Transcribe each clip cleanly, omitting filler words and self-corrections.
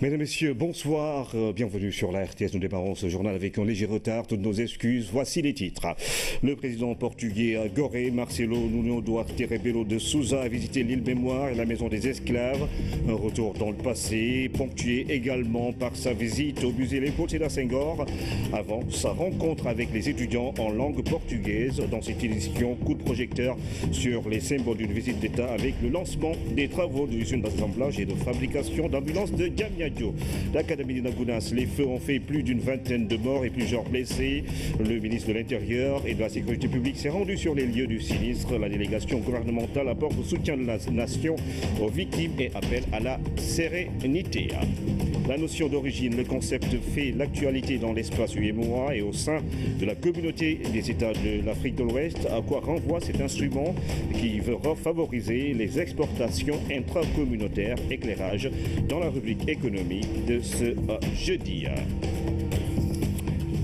Mesdames, Messieurs, bonsoir, bienvenue sur la RTS. Nous démarrons ce journal avec un léger retard, toutes nos excuses. Voici les titres. Le président portugais Goré Marcelo Nuno Duarte Rebelo de Sousa a visité l'île Mémoire et la maison des esclaves. Un retour dans le passé, ponctué également par sa visite au musée Léopold Sédar Senghor, avant sa rencontre avec les étudiants en langue portugaise. Dans cette édition, coup de projecteur sur les symboles d'une visite d'État avec le lancement des travaux de l'usine d'assemblage et de fabrication d'ambulances de Diamniadio. Dakar Medina Gounass, les feux ont fait plus d'une vingtaine de morts et plusieurs blessés. Le ministre de l'Intérieur et de la Sécurité publique s'est rendu sur les lieux du sinistre. La délégation gouvernementale apporte le soutien de la nation aux victimes et appelle à la sérénité. La notion d'origine, le concept fait l'actualité dans l'espace UEMOA et au sein de la communauté des États de l'Afrique de l'Ouest. À quoi renvoie cet instrument qui veut favoriser les exportations intracommunautaires? Éclairage dans la rubrique économique de ce jeudi.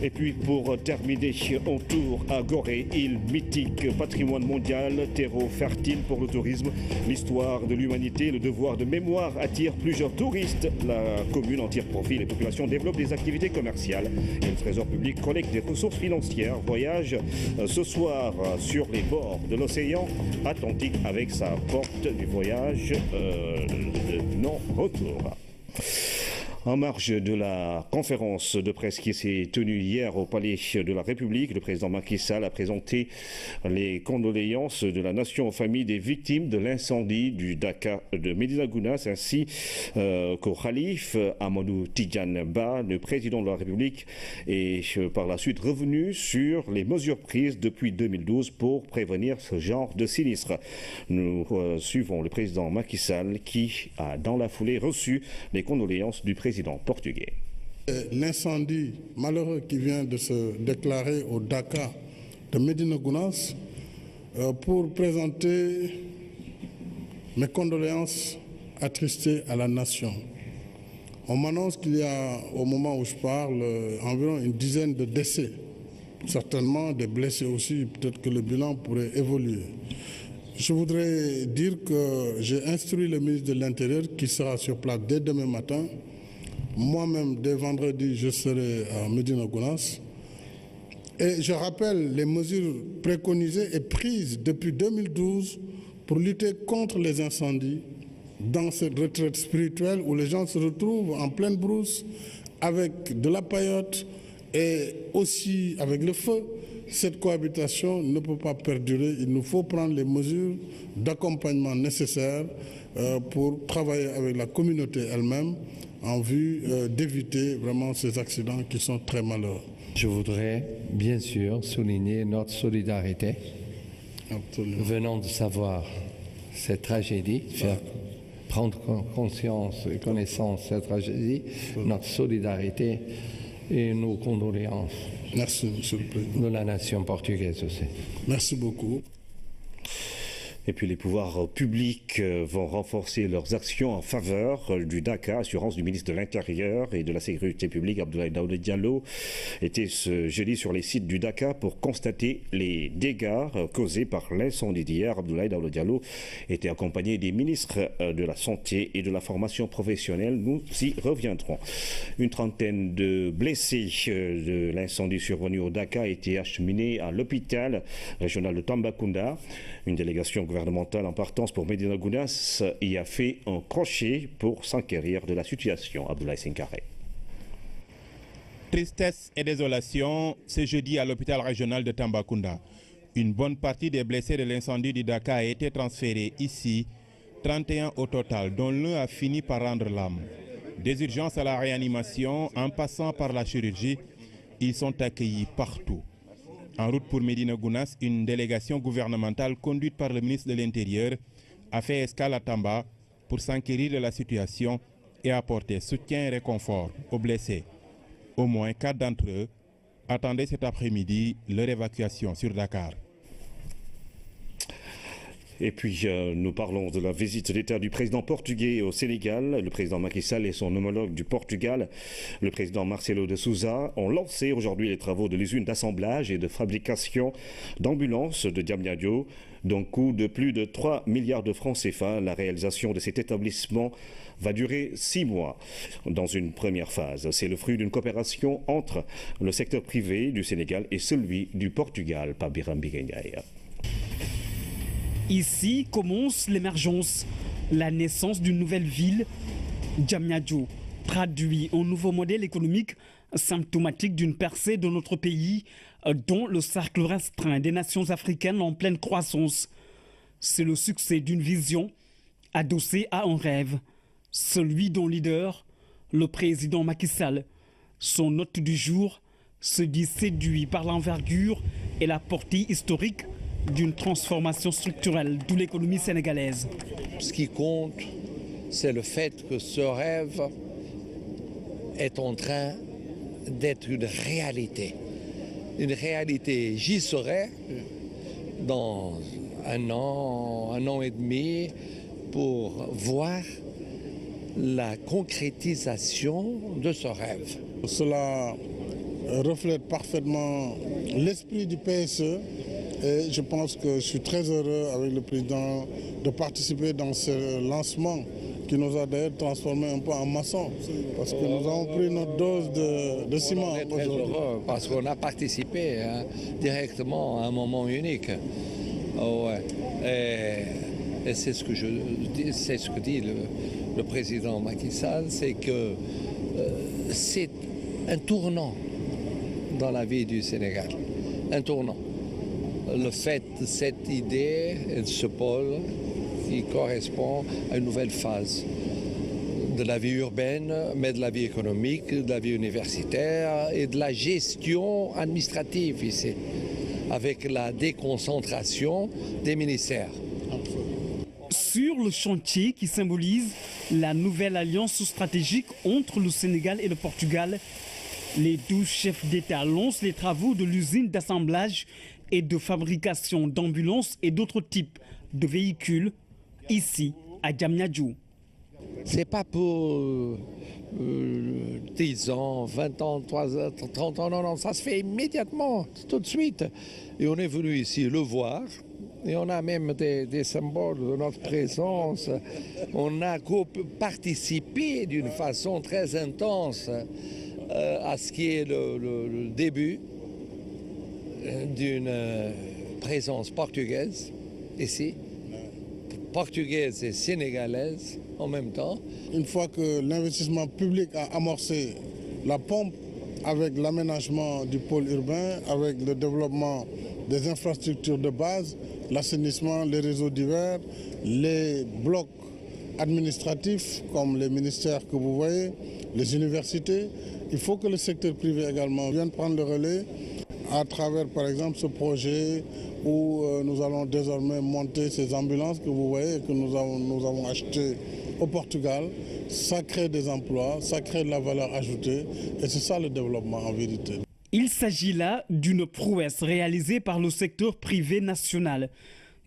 Et puis pour terminer, on tour à Gorée, île mythique, patrimoine mondial, terreau fertile pour le tourisme. L'histoire de l'humanité, le devoir de mémoire attire plusieurs touristes. La commune en tire profit, les populations développent des activités commerciales et le trésor public collecte des ressources financières. Voyage ce soir sur les bords de l'océan Atlantique avec sa porte du voyage de non-retour. En marge de la conférence de presse qui s'est tenue hier au Palais de la République, le président Macky Sall a présenté les condoléances de la nation aux familles des victimes de l'incendie du Dakar de Medina Gounass, ainsi qu'au Khalif Amadou Tidjane Ba, le président de la République, est par la suite revenu sur les mesures prises depuis 2012 pour prévenir ce genre de sinistre. Nous suivons le président Macky Sall qui a dans la foulée reçu les condoléances du président portugais. L'incendie malheureux qui vient de se déclarer au Dakar de Medina Gounass pour présenter mes condoléances attristées à la nation. On m'annonce qu'il y a, au moment où je parle, environ une dizaine de décès, certainement des blessés aussi, peut-être que le bilan pourrait évoluer. Je voudrais dire que j'ai instruit le ministre de l'Intérieur qui sera sur place dès demain matin. Moi-même, dès vendredi, je serai à Medina Gounass. Et je rappelle les mesures préconisées et prises depuis 2012 pour lutter contre les incendies dans cette retraite spirituelle où les gens se retrouvent en pleine brousse avec de la paillote et aussi avec le feu. Cette cohabitation ne peut pas perdurer. Il nous faut prendre les mesures d'accompagnement nécessaires pour travailler avec la communauté elle-même en vue d'éviter vraiment ces accidents qui sont très malheureux. Je voudrais bien sûr souligner notre solidarité. Absolument. Venant de savoir cette tragédie, faire prendre conscience et connaissance de cette tragédie, notre solidarité et nos condoléances. Merci, Monsieur le Président. De la nation portugaise aussi. Merci beaucoup. Et puis les pouvoirs publics vont renforcer leurs actions en faveur du Dakar. Assurance du ministre de l'Intérieur et de la Sécurité publique, Abdoulaye Daouda Diallo, était ce jeudi sur les sites du Dakar pour constater les dégâts causés par l'incendie d'hier. Abdoulaye Daouda Diallo était accompagné des ministres de la Santé et de la Formation professionnelle. Nous y reviendrons. Une trentaine de blessés de l'incendie survenu au Dakar a été acheminée à l'hôpital régional de Tambacounda. Une délégation gouvernementale en partance pour Medina Gounass y a fait un crochet pour s'enquérir de la situation. Abdoulaye Senkaré. Tristesse et désolation, ce jeudi à l'hôpital régional de Tambacounda. Une bonne partie des blessés de l'incendie du Dakar a été transférée ici, 31 au total, dont l'un a fini par rendre l'âme. Des urgences à la réanimation, en passant par la chirurgie, ils sont accueillis partout. En route pour Medina Gounass, une délégation gouvernementale conduite par le ministre de l'Intérieur a fait escale à Tamba pour s'enquérir de la situation et apporter soutien et réconfort aux blessés. Au moins 4 d'entre eux attendaient cet après-midi leur évacuation sur Dakar. Et puis, nous parlons de la visite d'État du président portugais au Sénégal. Le président Macky Sall et son homologue du Portugal, le président Marcelo de Sousa, ont lancé aujourd'hui les travaux de l'usine d'assemblage et de fabrication d'ambulances de Diamniadio, d'un coût de plus de 3 milliards de francs CFA. La réalisation de cet établissement va durer 6 mois. Dans une première phase, c'est le fruit d'une coopération entre le secteur privé du Sénégal et celui du Portugal. Pabiram Bigengaya. Ici commence l'émergence, la naissance d'une nouvelle ville. Diamniadio traduit un nouveau modèle économique symptomatique d'une percée de notre pays, dont le cercle restreint des nations africaines en pleine croissance. C'est le succès d'une vision adossée à un rêve, celui dont leader, le président Macky Sall. Son hôte du jour se dit séduit par l'envergure et la portée historique d'une transformation structurelle de l'économie sénégalaise. Ce qui compte, c'est le fait que ce rêve est en train d'être une réalité. Une réalité, j'y serai dans un an et demi, pour voir la concrétisation de ce rêve. Cela reflète parfaitement l'esprit du PSE. Et je pense que je suis très heureux avec le président de participer dans ce lancement qui nous a d'ailleurs transformé un peu en maçon, parce que nous avons pris notre dose de ciment. On est très heureux parce qu'on a participé directement à un moment unique. Et c'est ce que dit le président Macky Sall, c'est que c'est un tournant dans la vie du Sénégal, un tournant. Le fait de cette idée et de ce pôle qui correspond à une nouvelle phase de la vie urbaine, mais de la vie économique, de la vie universitaire et de la gestion administrative ici, avec la déconcentration des ministères. Sur le chantier qui symbolise la nouvelle alliance stratégique entre le Sénégal et le Portugal, les 12 chefs d'État lancent les travaux de l'usine d'assemblage et de fabrication d'ambulances et d'autres types de véhicules ici à Diamniadio. C'est pas pour 10 ans, 20 ans, 30 ans, non, ça se fait immédiatement, tout de suite. Et on est venu ici le voir, et on a même des symboles de notre présence. On a participé d'une façon très intense à ce qui est le début d'une présence portugaise ici, portugaise et sénégalaise en même temps. Une fois que l'investissement public a amorcé la pompe avec l'aménagement du pôle urbain, avec le développement des infrastructures de base, l'assainissement, les réseaux divers, les blocs administratifs comme les ministères que vous voyez, les universités, il faut que le secteur privé également vienne prendre le relais à travers par exemple ce projet où nous allons désormais monter ces ambulances que vous voyez et que nous avons achetées au Portugal. Ça crée des emplois, ça crée de la valeur ajoutée et c'est ça le développement en vérité. Il s'agit là d'une prouesse réalisée par le secteur privé national.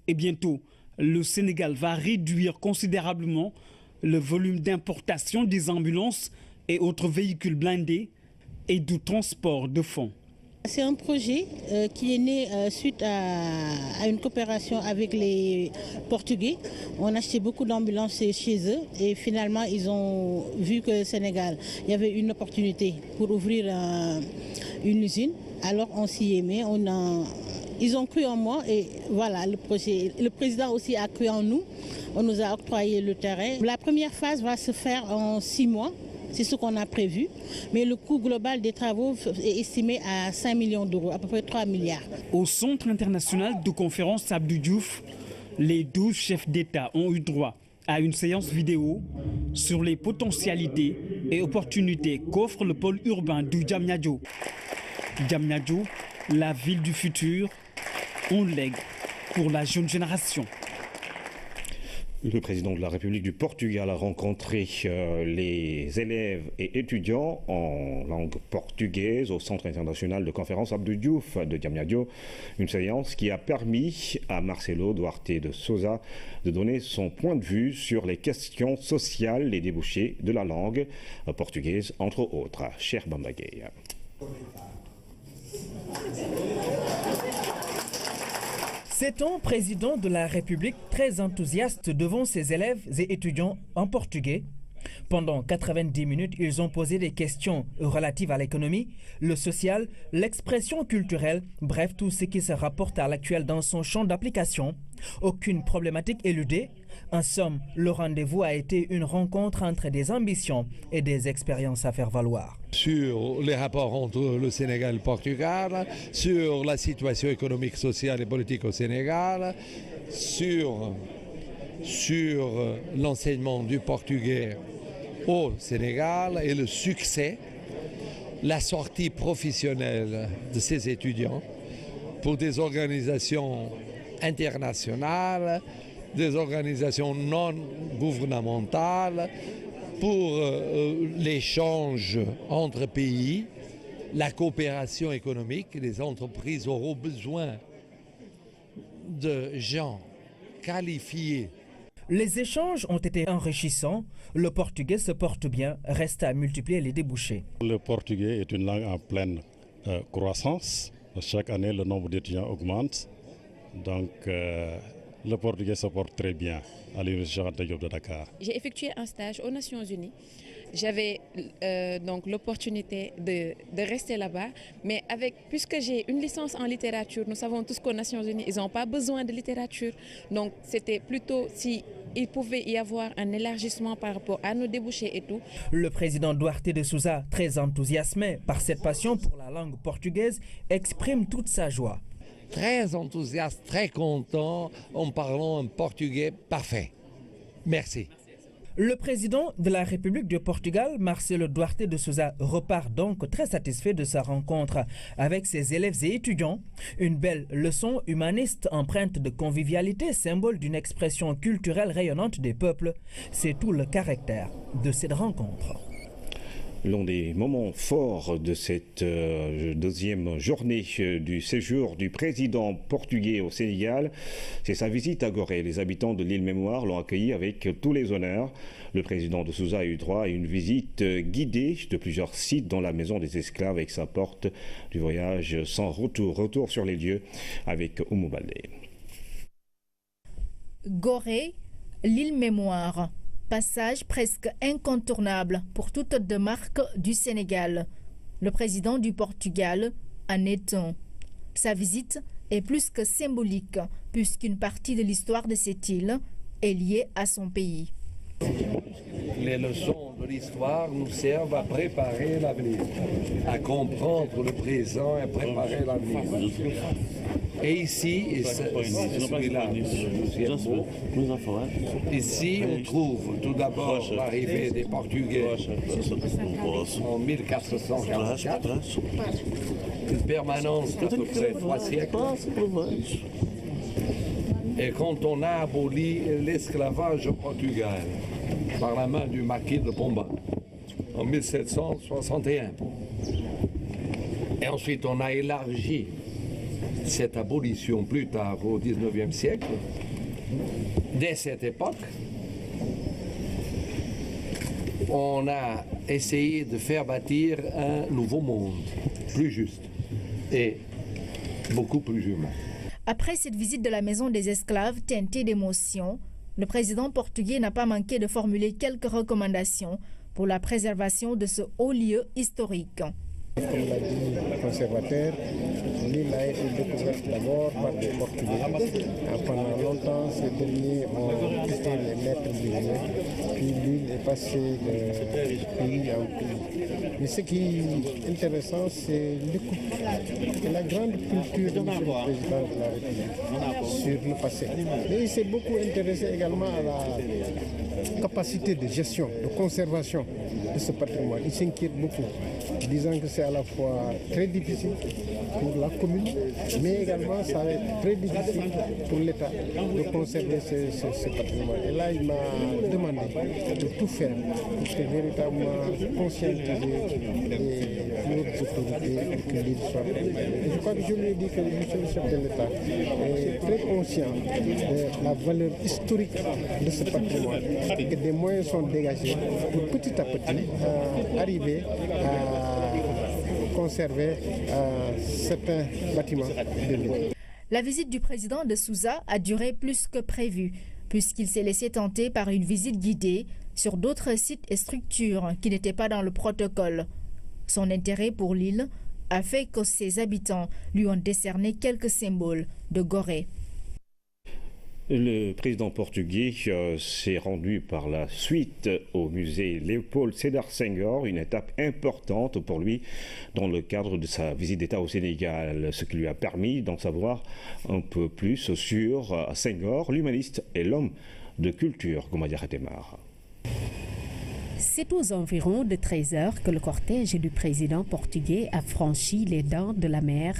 Et bientôt, le Sénégal va réduire considérablement le volume d'importation des ambulances et autres véhicules blindés et du transport de fonds. C'est un projet qui est né suite à une coopération avec les Portugais. On a acheté beaucoup d'ambulances chez eux et finalement ils ont vu que au Sénégal, il y avait une opportunité pour ouvrir une usine. Alors on s'y est mis, ils ont cru en moi et voilà le projet. Le président aussi a cru en nous. On nous a octroyé le terrain. La première phase va se faire en 6 mois. C'est ce qu'on a prévu, mais le coût global des travaux est estimé à 5 millions d'euros, à peu près 3 milliards. Au Centre international de conférence Abdou Diouf, les 12 chefs d'État ont eu droit à une séance vidéo sur les potentialités et opportunités qu'offre le pôle urbain du Diamniadio. Diamniadio, la ville du futur, on lègue pour la jeune génération. Le président de la République du Portugal a rencontré les élèves et étudiants en langue portugaise au Centre international de conférence Abdou Diouf de Diamniadio. Une séance qui a permis à Marcelo Duarte de Souza de donner son point de vue sur les questions sociales, les débouchés de la langue portugaise, entre autres. Cher Bambagay. 7 ans, président de la République, très enthousiaste devant ses élèves et étudiants en portugais. Pendant 90 minutes, ils ont posé des questions relatives à l'économie, le social, l'expression culturelle, bref, tout ce qui se rapporte à l'actuel dans son champ d'application. Aucune problématique éludée. En somme, le rendez-vous a été une rencontre entre des ambitions et des expériences à faire valoir. Sur les rapports entre le Sénégal et le Portugal, sur la situation économique, sociale et politique au Sénégal, sur l'enseignement du portugais au Sénégal et le succès, la sortie professionnelle de ces étudiants pour des organisations internationales, des organisations non gouvernementales, pour l'échange entre pays, la coopération économique. Les entreprises auront besoin de gens qualifiés. Les échanges ont été enrichissants. Le portugais se porte bien, reste à multiplier les débouchés. Le portugais est une langue en pleine croissance. Chaque année, le nombre d'étudiants augmente. Donc, le portugais se porte très bien à l'Université Cheikh Anta Diop de Dakar. J'ai effectué un stage aux Nations Unies. J'avais donc l'opportunité de rester là-bas, mais puisque j'ai une licence en littérature, nous savons tous qu'aux Nations Unies, ils n'ont pas besoin de littérature. Donc c'était plutôt s'il pouvait y avoir un élargissement par rapport à nos débouchés et tout. Le président Duarte de Souza, très enthousiasmé par cette passion pour la langue portugaise, exprime toute sa joie. Très enthousiaste, très content en parlant un portugais parfait. Merci. Le président de la République du Portugal, Marcelo Duarte de Souza, repart donc très satisfait de sa rencontre avec ses élèves et étudiants. Une belle leçon humaniste empreinte de convivialité, symbole d'une expression culturelle rayonnante des peuples. C'est tout le caractère de cette rencontre. L'un des moments forts de cette deuxième journée du séjour du président portugais au Sénégal, c'est sa visite à Gorée. Les habitants de l'île Mémoire l'ont accueilli avec tous les honneurs. Le président de Souza a eu droit à une visite guidée de plusieurs sites dans la maison des esclaves avec sa porte du voyage sans retour. Retour sur les lieux avec Oumou Baldé. Gorée, l'île Mémoire. Passage presque incontournable pour toute démarque du Sénégal. Le président du Portugal en est un. Sa visite est plus que symbolique puisqu'une partie de l'histoire de cette île est liée à son pays. Les leçons de l'histoire nous servent à préparer l'avenir, à comprendre le présent et à préparer l'avenir. Et ici, ici on trouve tout d'abord l'arrivée des Portugais en 1444, une permanence d'à peu près 3 siècles. Et quand on a aboli l'esclavage au Portugal par la main du marquis de Pombal en 1761. Et ensuite on a élargi cette abolition plus tard au XIXe siècle. Dès cette époque, on a essayé de faire bâtir un nouveau monde, plus juste et beaucoup plus humain. Après cette visite de la maison des esclaves teintée d'émotion, le président portugais n'a pas manqué de formuler quelques recommandations pour la préservation de ce haut lieu historique. Comme l'a dit le conservateur, l'île a été découverte d'abord par les Portugais. Pendant longtemps, ces derniers ont été les maîtres du lieu. Puis l'île est passée de pays en pays. Mais ce qui est intéressant, c'est l'écoute et la grande culture du président de la République sur le passé. Mais il s'est beaucoup intéressé également à capacité de gestion, de conservation de ce patrimoine. Ils s'inquiètent beaucoup, disant que c'est à la fois très difficile pour la commune, mais également ça va être très difficile pour l'État de conserver ce patrimoine. Et là, il m'a demandé de tout faire pour que véritablement conscientiser les autres autorités pour que l'île soit préservée. Et je crois que je lui ai dit que le chef de l'État est très conscient de la valeur historique de ce patrimoine et que des moyens sont dégagés pour petit à petit arriver à conserver certains bâtiments de l'île. La visite du président de Sousa a duré plus que prévu, puisqu'il s'est laissé tenter par une visite guidée sur d'autres sites et structures qui n'étaient pas dans le protocole. Son intérêt pour l'île a fait que ses habitants lui ont décerné quelques symboles de Gorée. Le président portugais s'est rendu par la suite au musée Léopold Sédar Senghor, une étape importante pour lui dans le cadre de sa visite d'État au Sénégal, ce qui lui a permis d'en savoir un peu plus sur Senghor, l'humaniste et l'homme de culture, Goumadia Khatemar. C'est aux environs de 13 heures que le cortège du président portugais a franchi les dents de la mer.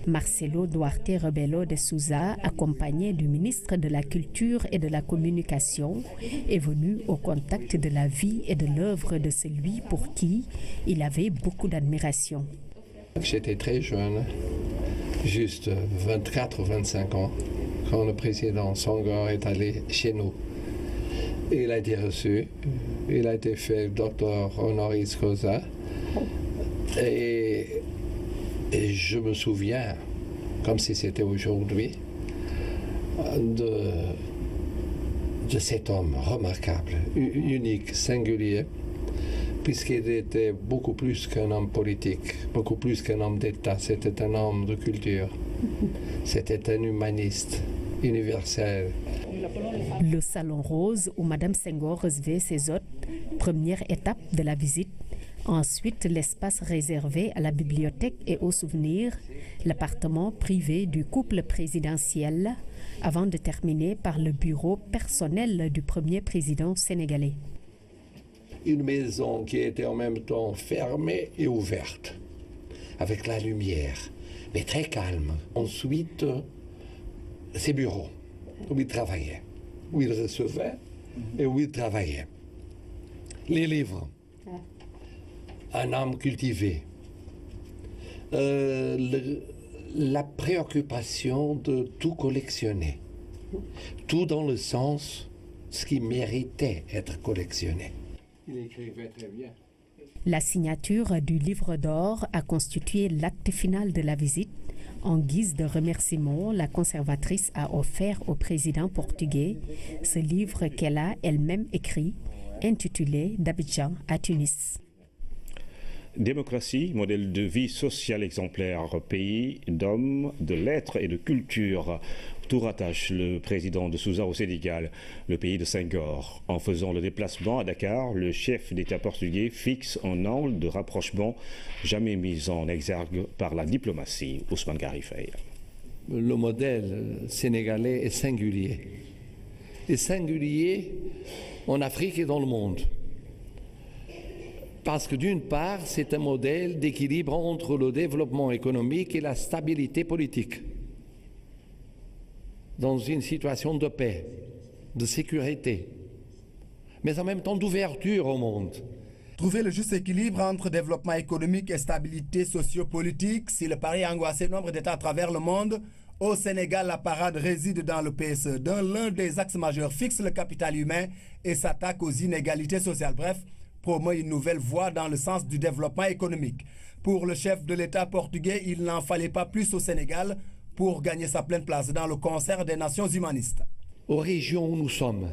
Marcelo Duarte Rebelo de Sousa, accompagné du ministre de la Culture et de la Communication, est venu au contact de la vie et de l'œuvre de celui pour qui il avait beaucoup d'admiration. J'étais très jeune, juste 24 ou 25 ans, quand le président Senghor est allé chez nous. Il a été reçu, il a été fait docteur honoris causa et je me souviens, comme si c'était aujourd'hui, de cet homme remarquable, unique, singulier, puisqu'il était beaucoup plus qu'un homme politique, beaucoup plus qu'un homme d'État. C'était un homme de culture, c'était un humaniste universel. Le salon rose où Mme Senghor recevait ses hôtes, première étape de la visite. Ensuite, l'espace réservé à la bibliothèque et aux souvenirs, l'appartement privé du couple présidentiel, avant de terminer par le bureau personnel du premier président sénégalais. Une maison qui était en même temps fermée et ouverte, avec la lumière, mais très calme. Ensuite, ses bureaux, où il travaillait, où il recevait et où il travaillait. Les livres. Un homme cultivé. La préoccupation de tout collectionner. Tout dans le sens ce qui méritait être collectionné. Il écrivait très bien. La signature du livre d'or a constitué l'acte final de la visite. En guise de remerciement, la conservatrice a offert au président portugais ce livre qu'elle a elle-même écrit, intitulé d'Abidjan à Tunis. Démocratie, modèle de vie sociale exemplaire, pays d'hommes, de lettres et de culture. Tout rattache le président de Sousa au Sénégal, le pays de Senghor. En faisant le déplacement à Dakar, le chef d'État portugais fixe un angle de rapprochement jamais mis en exergue par la diplomatie. Ousmane Garifay. Le modèle sénégalais est singulier. Et singulier en Afrique et dans le monde. Parce que d'une part, c'est un modèle d'équilibre entre le développement économique et la stabilité politique. Dans une situation de paix, de sécurité, mais en même temps d'ouverture au monde. Trouver le juste équilibre entre développement économique et stabilité sociopolitique, si le pari a angoissé nombre d'États à travers le monde, au Sénégal, la parade réside dans le PSE. Dans l'un des axes majeurs, fixe le capital humain et s'attaque aux inégalités sociales. Bref, promeut une nouvelle voie dans le sens du développement économique. Pour le chef de l'État portugais, il n'en fallait pas plus au Sénégal pour gagner sa pleine place dans le concert des nations humanistes. Aux régions où nous sommes,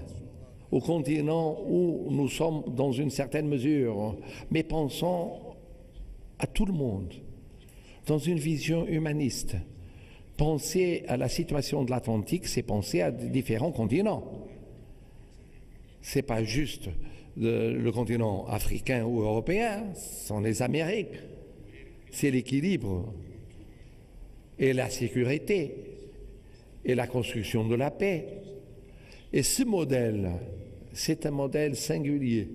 au continent où nous sommes dans une certaine mesure, mais pensons à tout le monde, dans une vision humaniste. Penser à la situation de l'Atlantique, c'est penser à différents continents. Ce n'est pas juste le continent africain ou européen, ce sont les Amériques. C'est l'équilibre et la sécurité et la construction de la paix. Et ce modèle c'est un modèle singulier.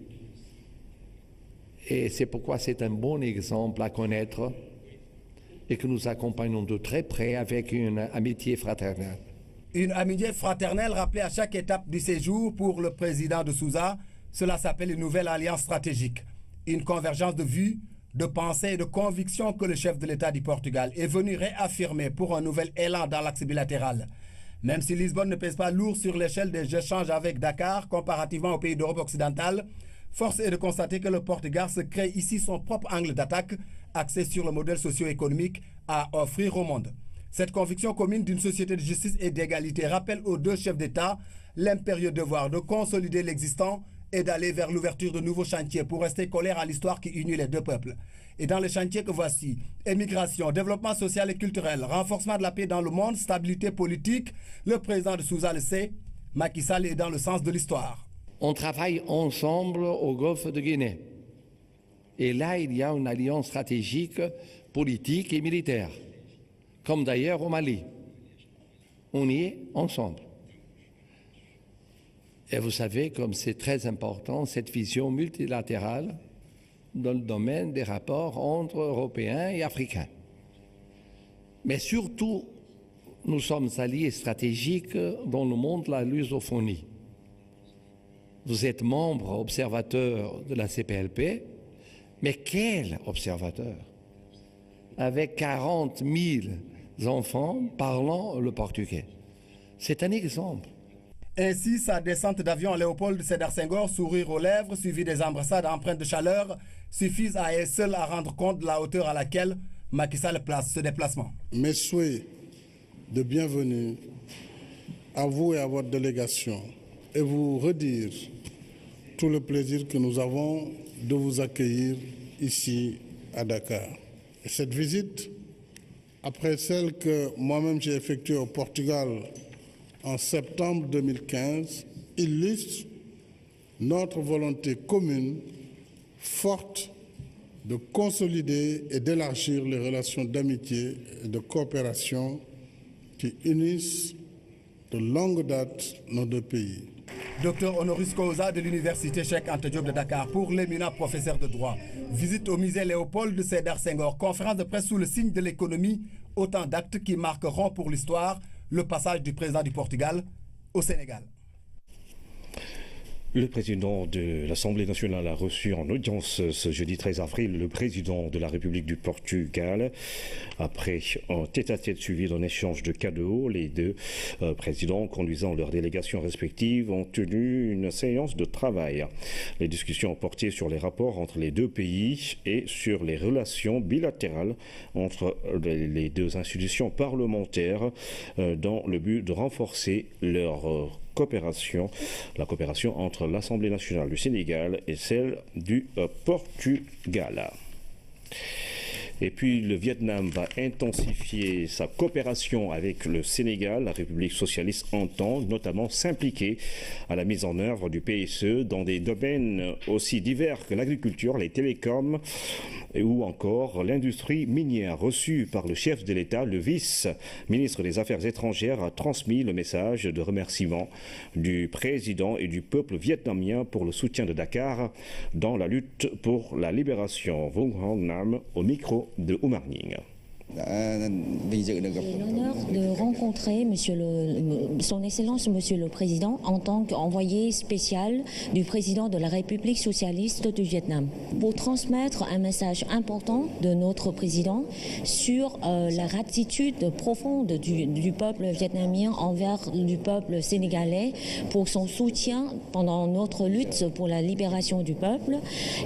Et c'est pourquoi c'est un bon exemple à connaître et que nous accompagnons de très près avec une amitié fraternelle. Une amitié fraternelle rappelée à chaque étape du séjour pour le président de Sousa. Cela s'appelle une nouvelle alliance stratégique. Une convergence de vues, de pensées et de convictions que le chef de l'État du Portugal est venu réaffirmer pour un nouvel élan dans l'axe bilatéral. Même si Lisbonne ne pèse pas lourd sur l'échelle des échanges avec Dakar comparativement aux pays d'Europe occidentale, force est de constater que le Portugal se crée ici son propre angle d'attaque axé sur le modèle socio-économique à offrir au monde. Cette conviction commune d'une société de justice et d'égalité rappelle aux deux chefs d'État l'impérieux devoir de consolider l'existant et d'aller vers l'ouverture de nouveaux chantiers pour rester collés à l'histoire qui unit les deux peuples. Et dans les chantiers que voici, émigration, développement social et culturel, renforcement de la paix dans le monde, stabilité politique, le président de Sousa le sait, Macky Sall est dans le sens de l'histoire. On travaille ensemble au Golfe de Guinée. Et là, il y a une alliance stratégique, politique et militaire, comme d'ailleurs au Mali. On y est ensemble. Et vous savez, comme c'est très important, cette vision multilatérale dans le domaine des rapports entre Européens et Africains. Mais surtout, nous sommes alliés stratégiques dans le monde de la lusophonie. Vous êtes membre observateur de la CPLP, mais quel observateur? Avec 40 000 enfants parlant le portugais. C'est un exemple. Ainsi, sa descente d'avion à Léopold Sédar Senghor, sourire aux lèvres, suivi des embrassades empreintes de chaleur, suffisent à elles seules à rendre compte de la hauteur à laquelle Macky Sall place ce déplacement. Mes souhaits de bienvenue à vous et à votre délégation et vous redire tout le plaisir que nous avons de vous accueillir ici à Dakar. Et cette visite, après celle que moi-même j'ai effectuée au Portugal en septembre 2015, illustre notre volonté commune, forte, de consolider et d'élargir les relations d'amitié et de coopération qui unissent de longue date nos deux pays. Docteur Honoris Causa de l'Université Cheikh Anta Diop de Dakar pour l'éminent professeur de droit. Visite au musée Léopold Sédar Senghor, conférence de presse sous le signe de l'économie, autant d'actes qui marqueront pour l'histoire le passage du président du Portugal au Sénégal. Le président de l'Assemblée nationale a reçu en audience ce jeudi 13 avril le président de la République du Portugal. Après un tête-à-tête suivi d'un échange de cadeaux, les deux présidents conduisant leurs délégations respectives ont tenu une séance de travail. Les discussions ont porté sur les rapports entre les deux pays et sur les relations bilatérales entre les deux institutions parlementaires dans le but de renforcer leur coopération, la coopération entre l'Assemblée nationale du Sénégal et celle du Portugal. Et puis le Vietnam va intensifier sa coopération avec le Sénégal. La République socialiste entend notamment s'impliquer à la mise en œuvre du PSE dans des domaines aussi divers que l'agriculture, les télécoms ou encore l'industrie minière. Reçu par le chef de l'État, le vice-ministre des Affaires étrangères a transmis le message de remerciement du président et du peuple vietnamien pour le soutien de Dakar dans la lutte pour la libération. Vung Hong Nam au micro de Oumar Ning. J'ai l'honneur de rencontrer son Excellence Monsieur le Président en tant qu'envoyé spécial du Président de la République socialiste du Vietnam pour transmettre un message important de notre Président sur la gratitude profonde du peuple vietnamien envers du peuple sénégalais pour son soutien pendant notre lutte pour la libération du peuple.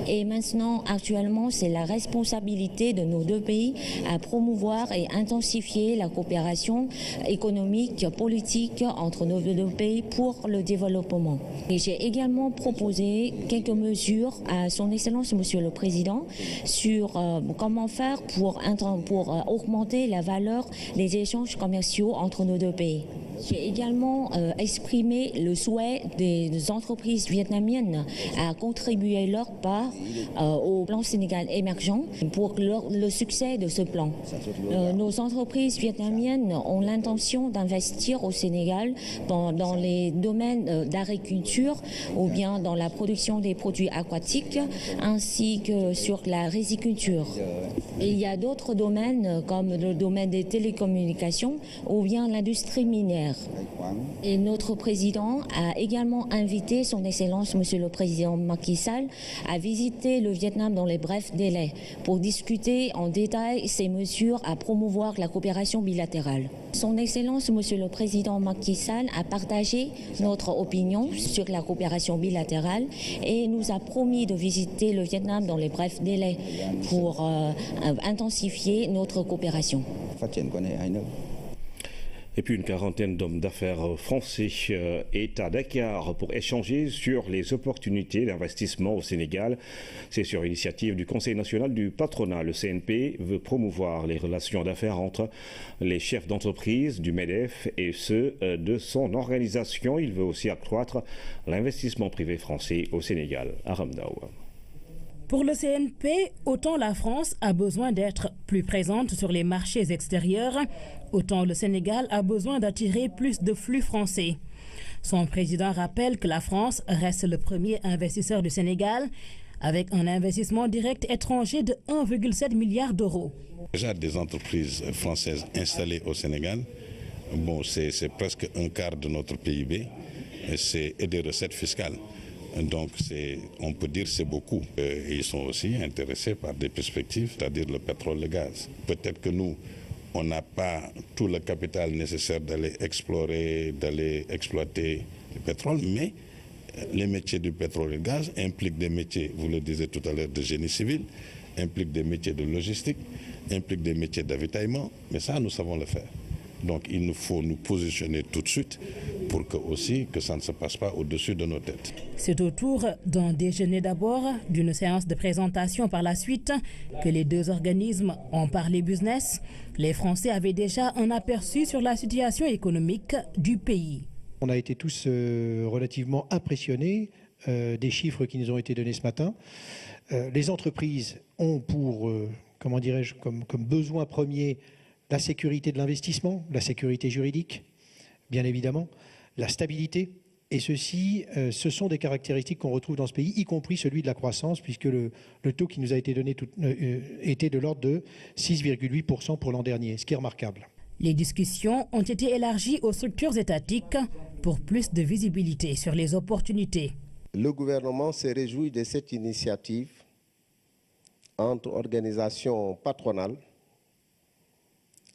Et maintenant, actuellement, c'est la responsabilité de nos deux pays à promouvoir et intensifier la coopération économique, politique entre nos deux pays pour le développement. Et j'ai également proposé quelques mesures à son Excellence Monsieur le Président sur comment faire pour augmenter la valeur des échanges commerciaux entre nos deux pays. J'ai également exprimé le souhait des entreprises vietnamiennes à contribuer leur part au plan Sénégal émergent pour le succès de ce plan. Nos entreprises vietnamiennes ont l'intention d'investir au Sénégal dans les domaines d'agriculture ou bien dans la production des produits aquatiques ainsi que sur la riziculture. Et il y a d'autres domaines comme le domaine des télécommunications ou bien l'industrie minière. Et notre président a également invité son Excellence Monsieur le Président Macky Sall à visiter le Vietnam dans les brefs délais pour discuter en détail ces mesures à promouvoir la coopération bilatérale. Son Excellence Monsieur le Président Macky Sall a partagé notre opinion sur la coopération bilatérale et nous a promis de visiter le Vietnam dans les brefs délais pour intensifier notre coopération. Et puis une quarantaine d'hommes d'affaires français est à Dakar pour échanger sur les opportunités d'investissement au Sénégal. C'est sur initiative du Conseil national du patronat. Le CNP veut promouvoir les relations d'affaires entre les chefs d'entreprise du MEDEF et ceux de son organisation. Il veut aussi accroître l'investissement privé français au Sénégal. Aram Daoua. Pour le CNP, autant la France a besoin d'être plus présente sur les marchés extérieurs, autant le Sénégal a besoin d'attirer plus de flux français. Son président rappelle que la France reste le premier investisseur du Sénégal avec un investissement direct étranger de 1,7 milliard d'euros. Déjà des entreprises françaises installées au Sénégal, bon, c'est presque un quart de notre PIB et des recettes fiscales. Donc on peut dire que c'est beaucoup. Ils sont aussi intéressés par des perspectives, c'est-à-dire le pétrole et le gaz. Peut-être que nous, on n'a pas tout le capital nécessaire d'aller explorer, d'aller exploiter le pétrole, mais les métiers du pétrole et du gaz impliquent des métiers, vous le disiez tout à l'heure, de génie civil, impliquent des métiers de logistique, impliquent des métiers d'avitaillement, mais ça, nous savons le faire. Donc il nous faut nous positionner tout de suite pour que ça ne se passe pas au-dessus de nos têtes. C'est au tour d'un déjeuner d'abord, d'une séance de présentation par la suite, que les deux organismes ont parlé business. Les Français avaient déjà un aperçu sur la situation économique du pays. On a été tous relativement impressionnés des chiffres qui nous ont été donnés ce matin. Les entreprises ont pour, comme besoin premier, la sécurité de l'investissement, la sécurité juridique, bien évidemment, la stabilité. Et ceci, ce sont des caractéristiques qu'on retrouve dans ce pays, y compris celui de la croissance, puisque le taux qui nous a été donné était de l'ordre de 6,8% pour l'an dernier, ce qui est remarquable. Les discussions ont été élargies aux structures étatiques pour plus de visibilité sur les opportunités. Le gouvernement se réjouit de cette initiative entre organisations patronales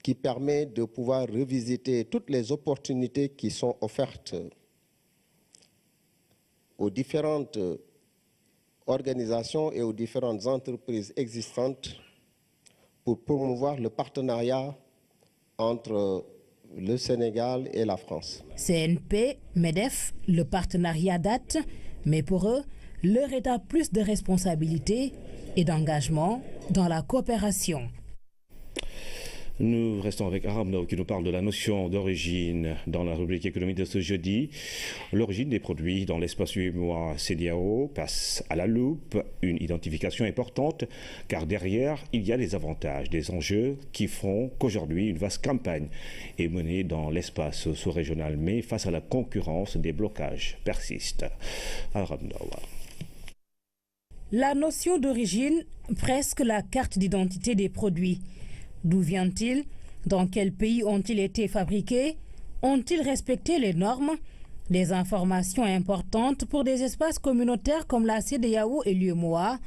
qui permet de pouvoir revisiter toutes les opportunités qui sont offertes aux différentes organisations et aux différentes entreprises existantes pour promouvoir le partenariat entre le Sénégal et la France. CNP, MEDEF, le partenariat date, mais pour eux, l'heure est à plus de responsabilité et d'engagement dans la coopération. Nous restons avec Aram Daoua qui nous parle de la notion d'origine dans la rubrique économique de ce jeudi. L'origine des produits dans l'espace UEMOA CEDEAO passe à la loupe, une identification importante car derrière il y a des avantages, des enjeux qui font qu'aujourd'hui une vaste campagne est menée dans l'espace sous-régional, mais face à la concurrence, des blocages persistent. Aram Daoua. La notion d'origine, presque la carte d'identité des produits. D'où vient-il? Dans quel pays ont-ils été fabriqués? Ont-ils respecté les normes? Des informations importantes pour des espaces communautaires comme la CEDEAO et l'UEMOA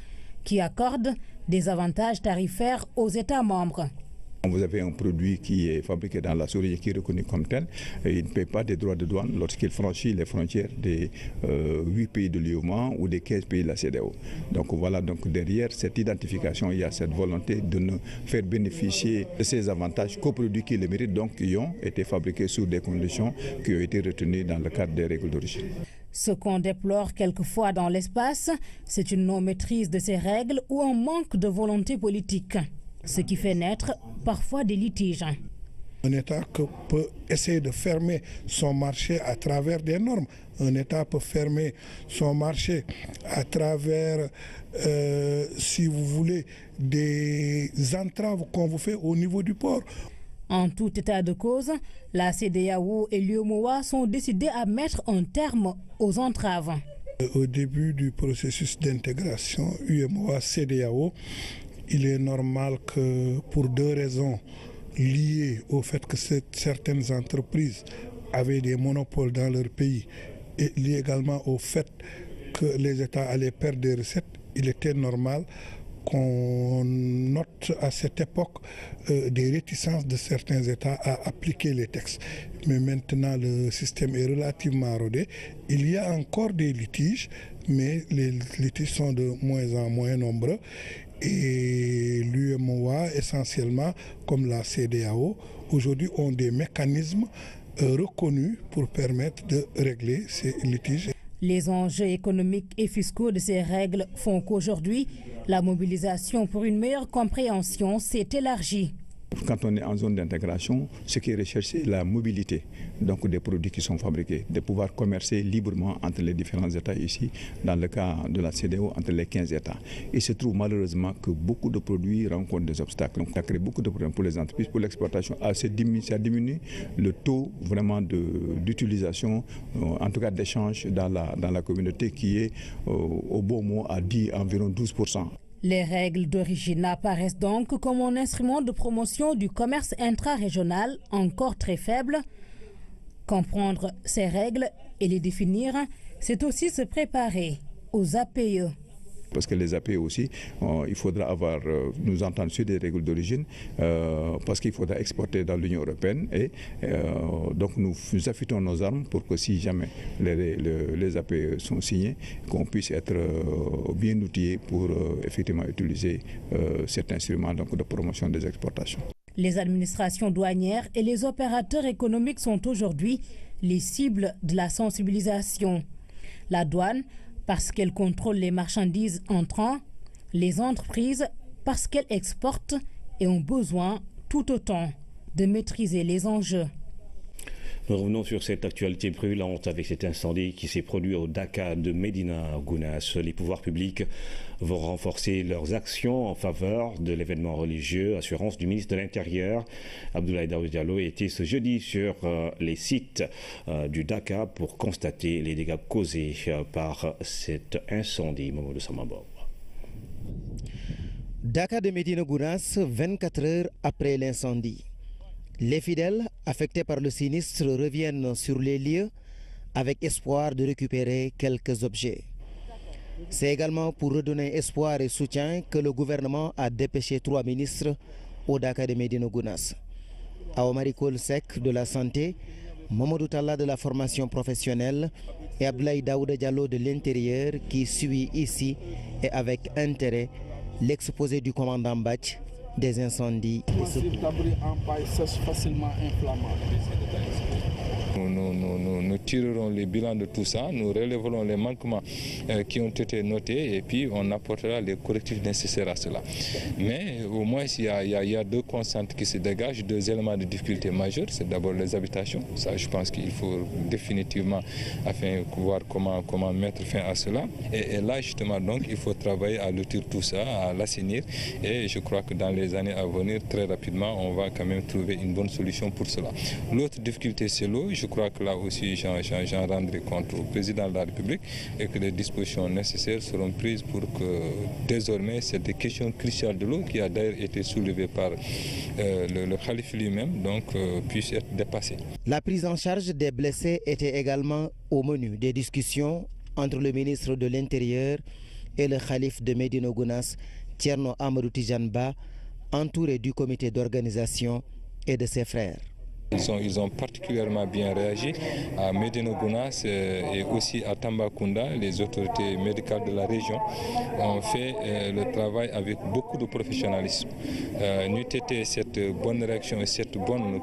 qui accordent des avantages tarifaires aux États membres. Vous avez un produit qui est fabriqué dans la sous-région qui est reconnu comme tel et il ne paie pas des droits de douane lorsqu'il franchit les frontières des 8 pays de l'UEMOA ou des 15 pays de la CEDEAO. Donc voilà, donc derrière cette identification, il y a cette volonté de nous faire bénéficier de ces avantages qu'aux produits qui les méritent, donc qui ont été fabriqués sous des conditions qui ont été retenues dans le cadre des règles d'origine. Ce qu'on déplore quelquefois dans l'espace, c'est une non-maîtrise de ces règles ou un manque de volonté politique. Ce qui fait naître parfois des litiges. Un État peut essayer de fermer son marché à travers des normes. Un État peut fermer son marché à travers, si vous voulez, des entraves qu'on vous fait au niveau du port. En tout état de cause, la CEDEAO et l'UEMOA sont décidés à mettre un terme aux entraves. Au début du processus d'intégration UEMOA-CEDEAO, il est normal que pour deux raisons liées au fait que certaines entreprises avaient des monopoles dans leur pays et liées également au fait que les États allaient perdre des recettes, il était normal qu'on note à cette époque des réticences de certains États à appliquer les textes. Mais maintenant, le système est relativement rodé. Il y a encore des litiges, mais les litiges sont de moins en moins nombreux. Et l'UEMOA, essentiellement, comme la CEDEAO, aujourd'hui ont des mécanismes reconnus pour permettre de régler ces litiges. Les enjeux économiques et fiscaux de ces règles font qu'aujourd'hui, la mobilisation pour une meilleure compréhension s'est élargie. Quand on est en zone d'intégration, ce qui est recherché, c'est la mobilité, donc des produits qui sont fabriqués, de pouvoir commercer librement entre les différents États ici, dans le cas de la CEDEAO, entre les 15 États. Il se trouve malheureusement que beaucoup de produits rencontrent des obstacles. Donc ça crée beaucoup de problèmes pour les entreprises, pour l'exportation. Ça diminue le taux vraiment d'utilisation, en tout cas d'échange dans la communauté qui est au bon mot à environ 12%. Les règles d'origine apparaissent donc comme un instrument de promotion du commerce intra-régional encore très faible. Comprendre ces règles et les définir, c'est aussi se préparer aux APE. Parce que les APE aussi, il faudra nous entendre sur des règles d'origine, parce qu'il faudra exporter dans l'Union européenne. Et donc nous affûtons nos armes pour que si jamais les APE sont signés, qu'on puisse être bien outillés pour effectivement utiliser cet instrument donc, de promotion des exportations. Les administrations douanières et les opérateurs économiques sont aujourd'hui les cibles de la sensibilisation. La douane, parce qu'elle contrôle les marchandises entrant, les entreprises parce qu'elles exportent et ont besoin tout autant de maîtriser les enjeux. Nous revenons sur cette actualité brûlante avec cet incendie qui s'est produit au Daka de Médina Gounass. Les pouvoirs publics vont renforcer leurs actions en faveur de l'événement religieux. Assurance du ministre de l'Intérieur, Abdoulaye Daouda Diallo, était ce jeudi sur les sites du Daka pour constater les dégâts causés par cet incendie. Mamadou Samambor. Daka de Médina Gounass, 24 heures après l'incendie. Les fidèles affectés par le sinistre reviennent sur les lieux avec espoir de récupérer quelques objets. C'est également pour redonner espoir et soutien que le gouvernement a dépêché 3 ministres au Daka de Médina Gounass. Aomari Kolsek de la santé, Mamadou Talla de la formation professionnelle et Abdoulaye Daouda Diallo de l'intérieur qui suit ici et avec intérêt l'exposé du commandant Batch des incendies. Nous tirerons les bilans de tout ça, nous relèverons les manquements qui ont été notés et puis on apportera les correctifs nécessaires à cela. Mais au moins il y a 2 constantes qui se dégagent, 2 éléments de difficulté majeure. C'est d'abord les habitations. Ça, je pense qu'il faut définitivement voir comment mettre fin à cela. Et là justement donc il faut travailler à lotir tout ça, à l'assainir. Et je crois que dans les années à venir, très rapidement, on va quand même trouver une bonne solution pour cela. L'autre difficulté, c'est l'eau. Je crois que là aussi, j'en rendrai compte au président de la République et que les dispositions nécessaires seront prises pour que désormais, cette question cruciale de l'eau, qui a d'ailleurs été soulevée par le calife lui-même, donc puisse être dépassée. La prise en charge des blessés était également au menu des discussions entre le ministre de l'Intérieur et le calife de Médina Gounass, Thierno Amadou Tidiane Ba, entouré du comité d'organisation et de ses frères. Ils ont particulièrement bien réagi à Médina Gounass et aussi à Tambacounda. Les autorités médicales de la région ont fait le travail avec beaucoup de professionnalisme. N'eût été cette bonne réaction et cette bonne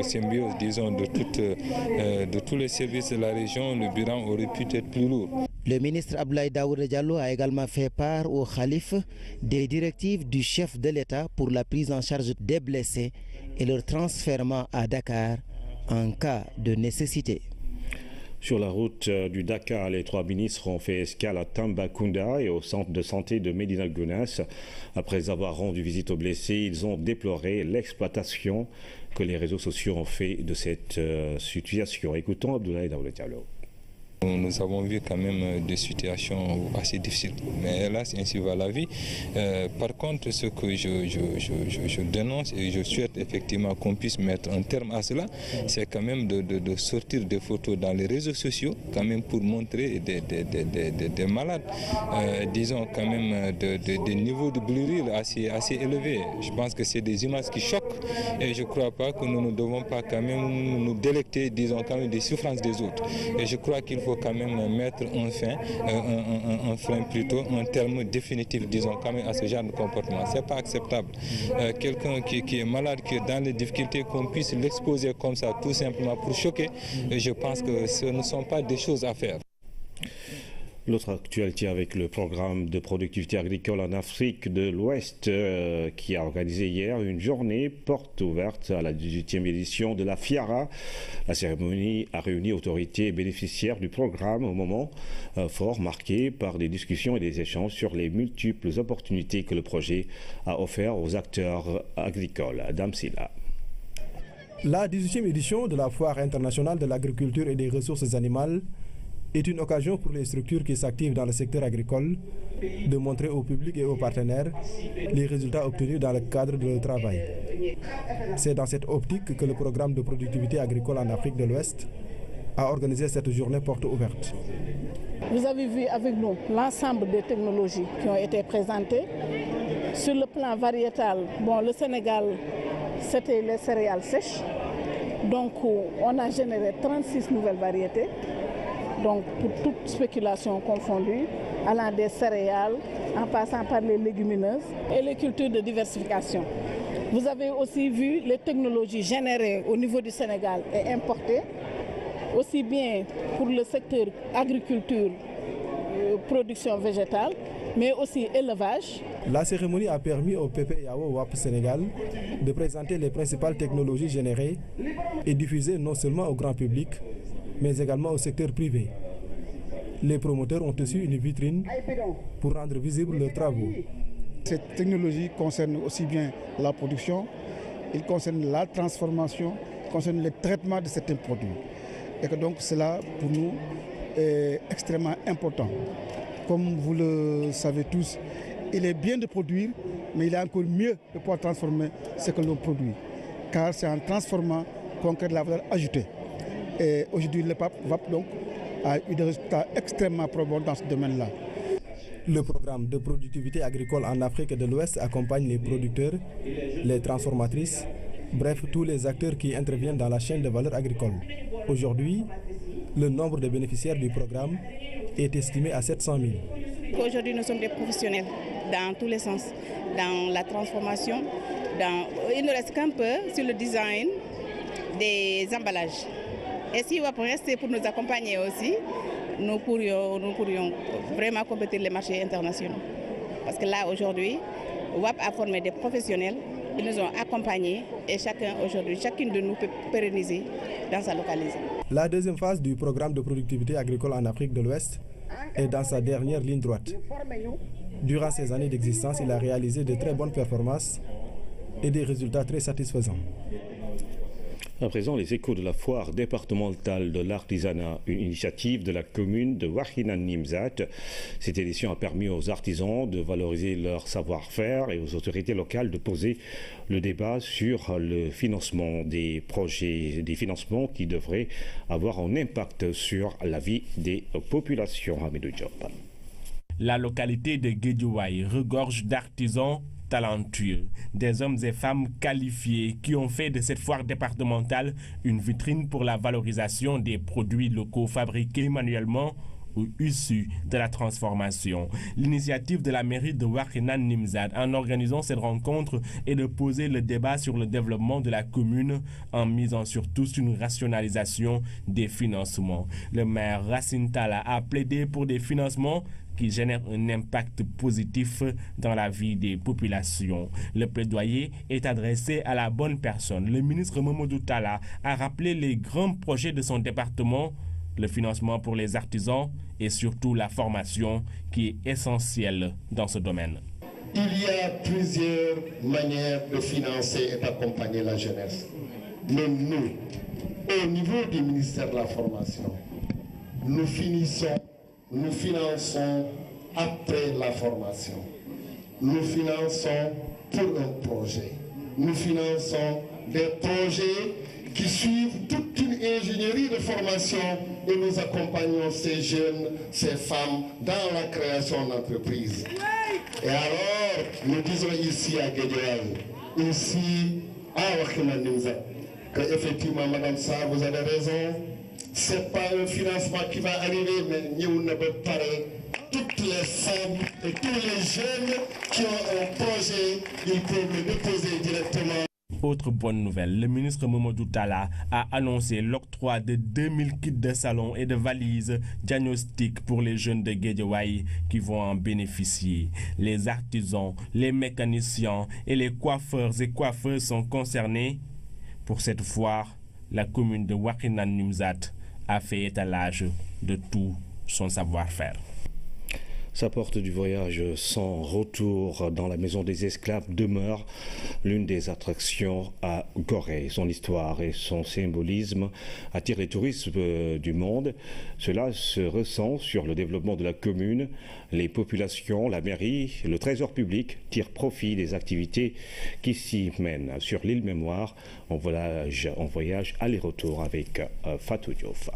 symbiose, disons, de tous les services de la région, le bilan aurait pu être plus lourd. Le ministre Abdoulaye Daouda Diallo a également fait part au Khalife des directives du chef de l'État pour la prise en charge des blessés et leur transfèrement à Dakar en cas de nécessité. Sur la route du Dakar, les 3 ministres ont fait escale à Tambacounda et au centre de santé de Médina Gounass. Après avoir rendu visite aux blessés, ils ont déploré l'exploitation que les réseaux sociaux ont fait de cette situation. Écoutons Abdoulaye Daouda Diallo. Nous avons vu quand même des situations assez difficiles, mais hélas, ainsi va la vie. Par contre, ce que je dénonce et je souhaite effectivement qu'on puisse mettre un terme à cela, c'est quand même de sortir des photos dans les réseaux sociaux, quand même pour montrer des malades, disons quand même des niveaux de brûlure assez élevés. Je pense que c'est des images qui choquent et je ne crois pas que nous ne devons pas quand même nous délecter, disons quand même des souffrances des autres. Et je crois qu'il faut quand même mettre un frein plutôt, un terme définitif, disons, quand même à ce genre de comportement. Ce n'est pas acceptable. Quelqu'un qui est malade, qui est dans les difficultés, qu'on puisse l'exposer comme ça, tout simplement pour choquer, et je pense que ce ne sont pas des choses à faire. L'autre actualité avec le programme de productivité agricole en Afrique de l'Ouest qui a organisé hier une journée porte ouverte à la 18e édition de la FIARA. La cérémonie a réuni autorités et bénéficiaires du programme au moment fort marqué par des discussions et des échanges sur les multiples opportunités que le projet a offert aux acteurs agricoles. Adam Silla. La 18e édition de la Foire internationale de l'agriculture et des ressources animales est une occasion pour les structures qui s'activent dans le secteur agricole de montrer au public et aux partenaires les résultats obtenus dans le cadre de leur travail. C'est dans cette optique que le programme de productivité agricole en Afrique de l'Ouest a organisé cette journée porte ouverte. Vous avez vu avec nous l'ensemble des technologies qui ont été présentées. Sur le plan variétal, le Sénégal, c'était les céréales sèches. Donc on a généré 36 nouvelles variétés. Donc pour toute spéculation confondue, allant des céréales, en passant par les légumineuses et les cultures de diversification. Vous avez aussi vu les technologies générées au niveau du Sénégal et importées, aussi bien pour le secteur agriculture, production végétale, mais aussi élevage. La cérémonie a permis au PPIAO WAP Sénégal de présenter les principales technologies générées et diffusées non seulement au grand public, mais également au secteur privé. Les promoteurs ont aussi une vitrine pour rendre visibles leurs travaux. Cette technologie concerne aussi bien la production, il concerne la transformation, il concerne le traitement de certains produits. Et que donc cela, pour nous, est extrêmement important. Comme vous le savez tous, il est bien de produire, mais il est encore mieux de pouvoir transformer ce que l'on produit. Car c'est en transformant qu'on crée de la valeur ajoutée. Et aujourd'hui, le VAP donc, a eu des résultats extrêmement probants dans ce domaine-là. Le programme de productivité agricole en Afrique de l'Ouest accompagne les producteurs, les transformatrices, bref, tous les acteurs qui interviennent dans la chaîne de valeur agricole. Aujourd'hui, le nombre de bénéficiaires du programme est estimé à 700 000. Aujourd'hui, nous sommes des professionnels dans tous les sens, dans la transformation. Il ne reste qu'un peu sur le design des emballages. Et si WAP restait pour nous accompagner aussi, nous pourrions vraiment compétir les marchés internationaux. Parce que là, aujourd'hui, WAP a formé des professionnels, ils nous ont accompagnés et chacune de nous peut pérenniser dans sa localité. La deuxième phase du programme de productivité agricole en Afrique de l'Ouest est dans sa dernière ligne droite. Durant ces années d'existence, il a réalisé de très bonnes performances et des résultats très satisfaisants. À présent, les échos de la foire départementale de l'artisanat, une initiative de la commune de Wakhinane-Nimzatt. Cette édition a permis aux artisans de valoriser leur savoir-faire et aux autorités locales de poser le débat sur le financement des projets, des financements qui devraient avoir un impact sur la vie des populations. Hamidou Diop. La localité de Guédiouaï regorge d'artisans talentueux, des hommes et femmes qualifiés qui ont fait de cette foire départementale une vitrine pour la valorisation des produits locaux fabriqués manuellement ou issus de la transformation. L'initiative de la mairie de Wakhinane Nimzatt en organisant cette rencontre est de poser le débat sur le développement de la commune en misant surtout sur une rationalisation des financements. Le maire Racine Talla a plaidé pour des financements qui génèrent un impact positif dans la vie des populations. Le plaidoyer est adressé à la bonne personne. Le ministre Mamadou Talla a rappelé les grands projets de son département, le financement pour les artisans et surtout la formation qui est essentielle dans ce domaine. Il y a plusieurs manières de financer et d'accompagner la jeunesse. Mais nous, au niveau du ministère de la Formation, nous finançons après la formation. Nous finançons pour un projet. Nous finançons des projets qui suivent toute une ingénierie de formation et nous accompagnons ces jeunes, ces femmes dans la création d'entreprises. Et alors, nous disons ici à Guédiawaye, ici à Wakhinane Nimzatt, que effectivement, Madame Sarr, vous avez raison, ce n'est pas un financement qui va arriver, mais nous ne pouvons pas. Toutes les femmes et tous les jeunes qui ont un projet, ils peuvent le déposer directement. Autre bonne nouvelle, le ministre Mamadou Talla a annoncé l'octroi de 2000 kits de salon et de valises diagnostiques pour les jeunes de Guédiawaye qui vont en bénéficier. Les artisans, les mécaniciens et les coiffeurs et coiffeuses sont concernés. Pour cette fois, la commune de Wakhinane Nimzatt a fait étalage de tout son savoir-faire. Sa porte du voyage sans retour dans la maison des esclaves demeure l'une des attractions à Gorée. Son histoire et son symbolisme attirent les touristes du monde. Cela se ressent sur le développement de la commune. Les populations, la mairie, le trésor public tirent profit des activités qui s'y mènent. Sur l'île Mémoire, on voyage aller-retour avec Fatou Diouf.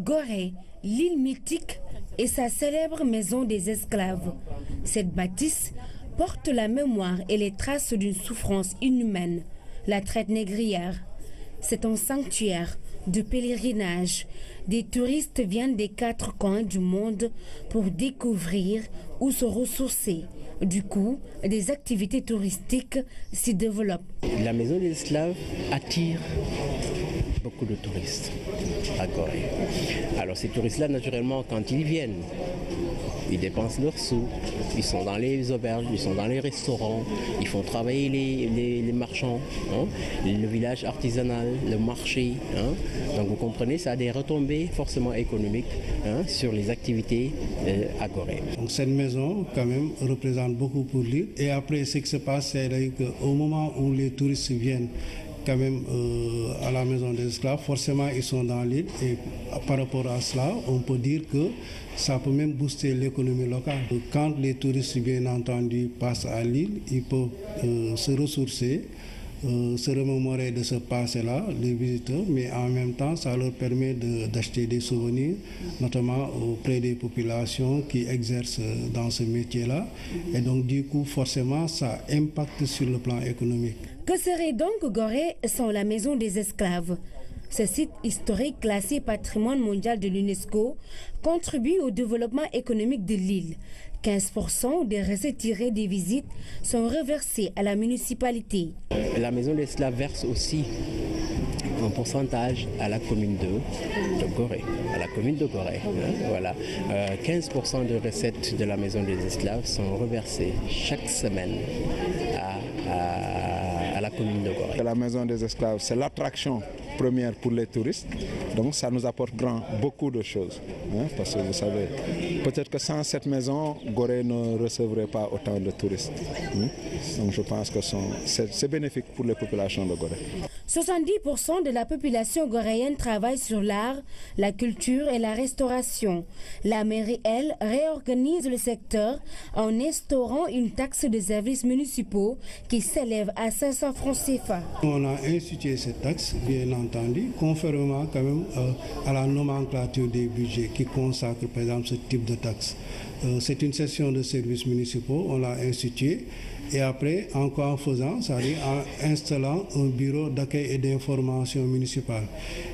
Gorée, l'île mythique et sa célèbre maison des esclaves. Cette bâtisse porte la mémoire et les traces d'une souffrance inhumaine, la traite négrière. C'est un sanctuaire de pèlerinage. Des touristes viennent des 4 coins du monde pour découvrir ou se ressourcer. Du coup, des activités touristiques s'y développent. La maison des esclaves attire beaucoup de touristes à Gorée. Alors ces touristes-là, naturellement, quand ils viennent, ils dépensent leurs sous, ils sont dans les auberges, ils sont dans les restaurants, ils font travailler les marchands, hein, le village artisanal, le marché. Hein. Donc vous comprenez, ça a des retombées forcément économiques, hein, sur les activités à Gorée. Donc cette maison, quand même, représente beaucoup pour l'île. Et après, ce qui se passe, c'est qu'au moment où les touristes viennent, quand même à la maison des esclaves, forcément ils sont dans l'île et par rapport à cela, on peut dire que ça peut même booster l'économie locale. Quand les touristes, bien entendu, passent à l'île, ils peuvent se ressourcer, se remémorer de ce passé-là, les visiteurs, mais en même temps, ça leur permet d'acheter des souvenirs, notamment auprès des populations qui exercent dans ce métier-là. Et donc, du coup, forcément, ça impacte sur le plan économique. Que serait donc Gorée sans la maison des esclaves? Ce site historique classé patrimoine mondial de l'UNESCO contribue au développement économique de l'île. 15% des recettes tirées des visites sont reversées à la municipalité. La maison des esclaves verse aussi un pourcentage à la commune de Gorée. À la commune de Gorée. Hein, voilà. 15% de recettes de la maison des esclaves sont reversées chaque semaine à la commune de Gorée. La maison des esclaves, c'est l'attraction première pour les touristes. Donc ça nous apporte beaucoup de choses. Hein, parce que vous savez, peut-être que sans cette maison, Gorée ne recevrait pas autant de touristes. Hein. Donc je pense que c'est bénéfique pour les populations de Gorée. 70% de la population goréenne travaille sur l'art, la culture et la restauration. La mairie, elle, réorganise le secteur en instaurant une taxe de services municipaux qui s'élève à 500 francs CFA. On a institué cette taxe, bien entendu, conformément quand même à la nomenclature des budgets qui consacre par exemple ce type de taxe. C'est une session de services municipaux, on l'a instituée Et après, encore en faisant, c'est-à-dire en installant un bureau d'accueil et d'information municipale.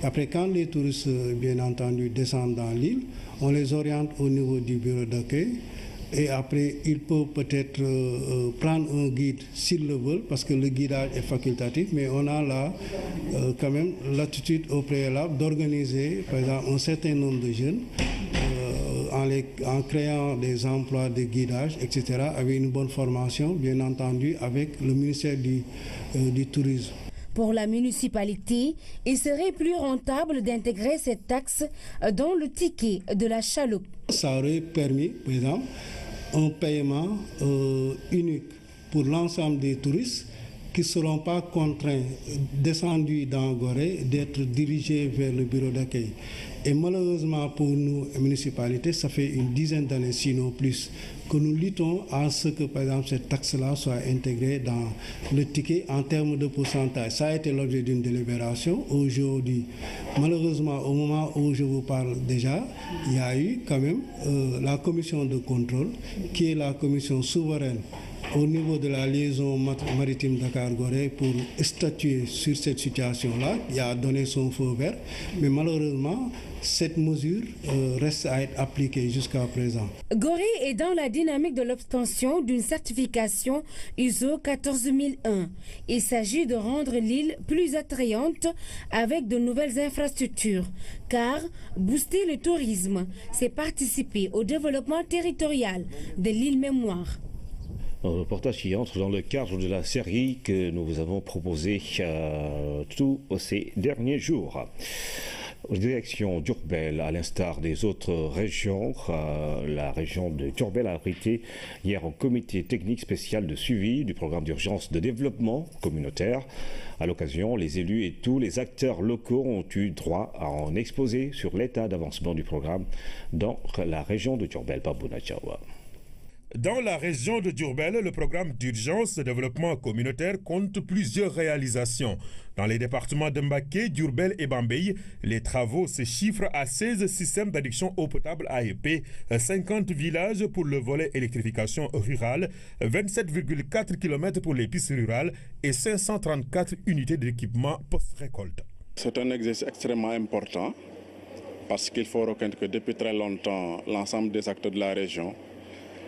Après, quand les touristes, bien entendu, descendent dans l'île, on les oriente au niveau du bureau d'accueil. Et après, ils peuvent peut-être prendre un guide s'ils le veulent, parce que le guidage est facultatif, mais on a là quand même l'attitude au préalable d'organiser, par exemple, un certain nombre de jeunes en créant des emplois de guidage, etc., avec une bonne formation, bien entendu, avec le ministère du Tourisme. Pour la municipalité, il serait plus rentable d'intégrer cette taxe dans le ticket de la chaloupe. Ça aurait permis, par exemple, un paiement unique pour l'ensemble des touristes qui ne seront pas contraints, descendus dans Gorée, d'être dirigés vers le bureau d'accueil. Et malheureusement pour nous, municipalités, ça fait une dizaine d'années, sinon plus, que nous luttons à ce que, par exemple, cette taxe-là soit intégrée dans le ticket en termes de pourcentage. Ça a été l'objet d'une délibération. Aujourd'hui, malheureusement, au moment où je vous parle déjà, il y a eu quand même la commission de contrôle, qui est la commission souveraine au niveau de la liaison maritime Dakar-Gorée pour statuer sur cette situation-là. Il a donné son feu vert, mais malheureusement, cette mesure reste à être appliquée jusqu'à présent. Gorée est dans la dynamique de l'obtention d'une certification ISO 14001. Il s'agit de rendre l'île plus attrayante avec de nouvelles infrastructures, car booster le tourisme, c'est participer au développement territorial de l'île Mémoire. Un reportage qui entre dans le cadre de la série que nous vous avons proposée tous ces derniers jours. Direction Diourbel, à l'instar des autres régions, la région de Diourbel a abrité hier un comité technique spécial de suivi du programme d'urgence de développement communautaire. À l'occasion, les élus et tous les acteurs locaux ont eu droit à en exposer sur l'état d'avancement du programme dans la région de Diourbel. Babouna Tchawa. Dans la région de Diourbel, le programme d'urgence de développement communautaire compte plusieurs réalisations. Dans les départements de Mbaké, Diourbel et Bambey, les travaux se chiffrent à 16 systèmes d'adduction eau potable AEP, 50 villages pour le volet électrification rurale, 27,4 km pour les pistes rurales et 534 unités d'équipement post-récolte. C'est un exercice extrêmement important parce qu'il faut reconnaître que depuis très longtemps, l'ensemble des acteurs de la région,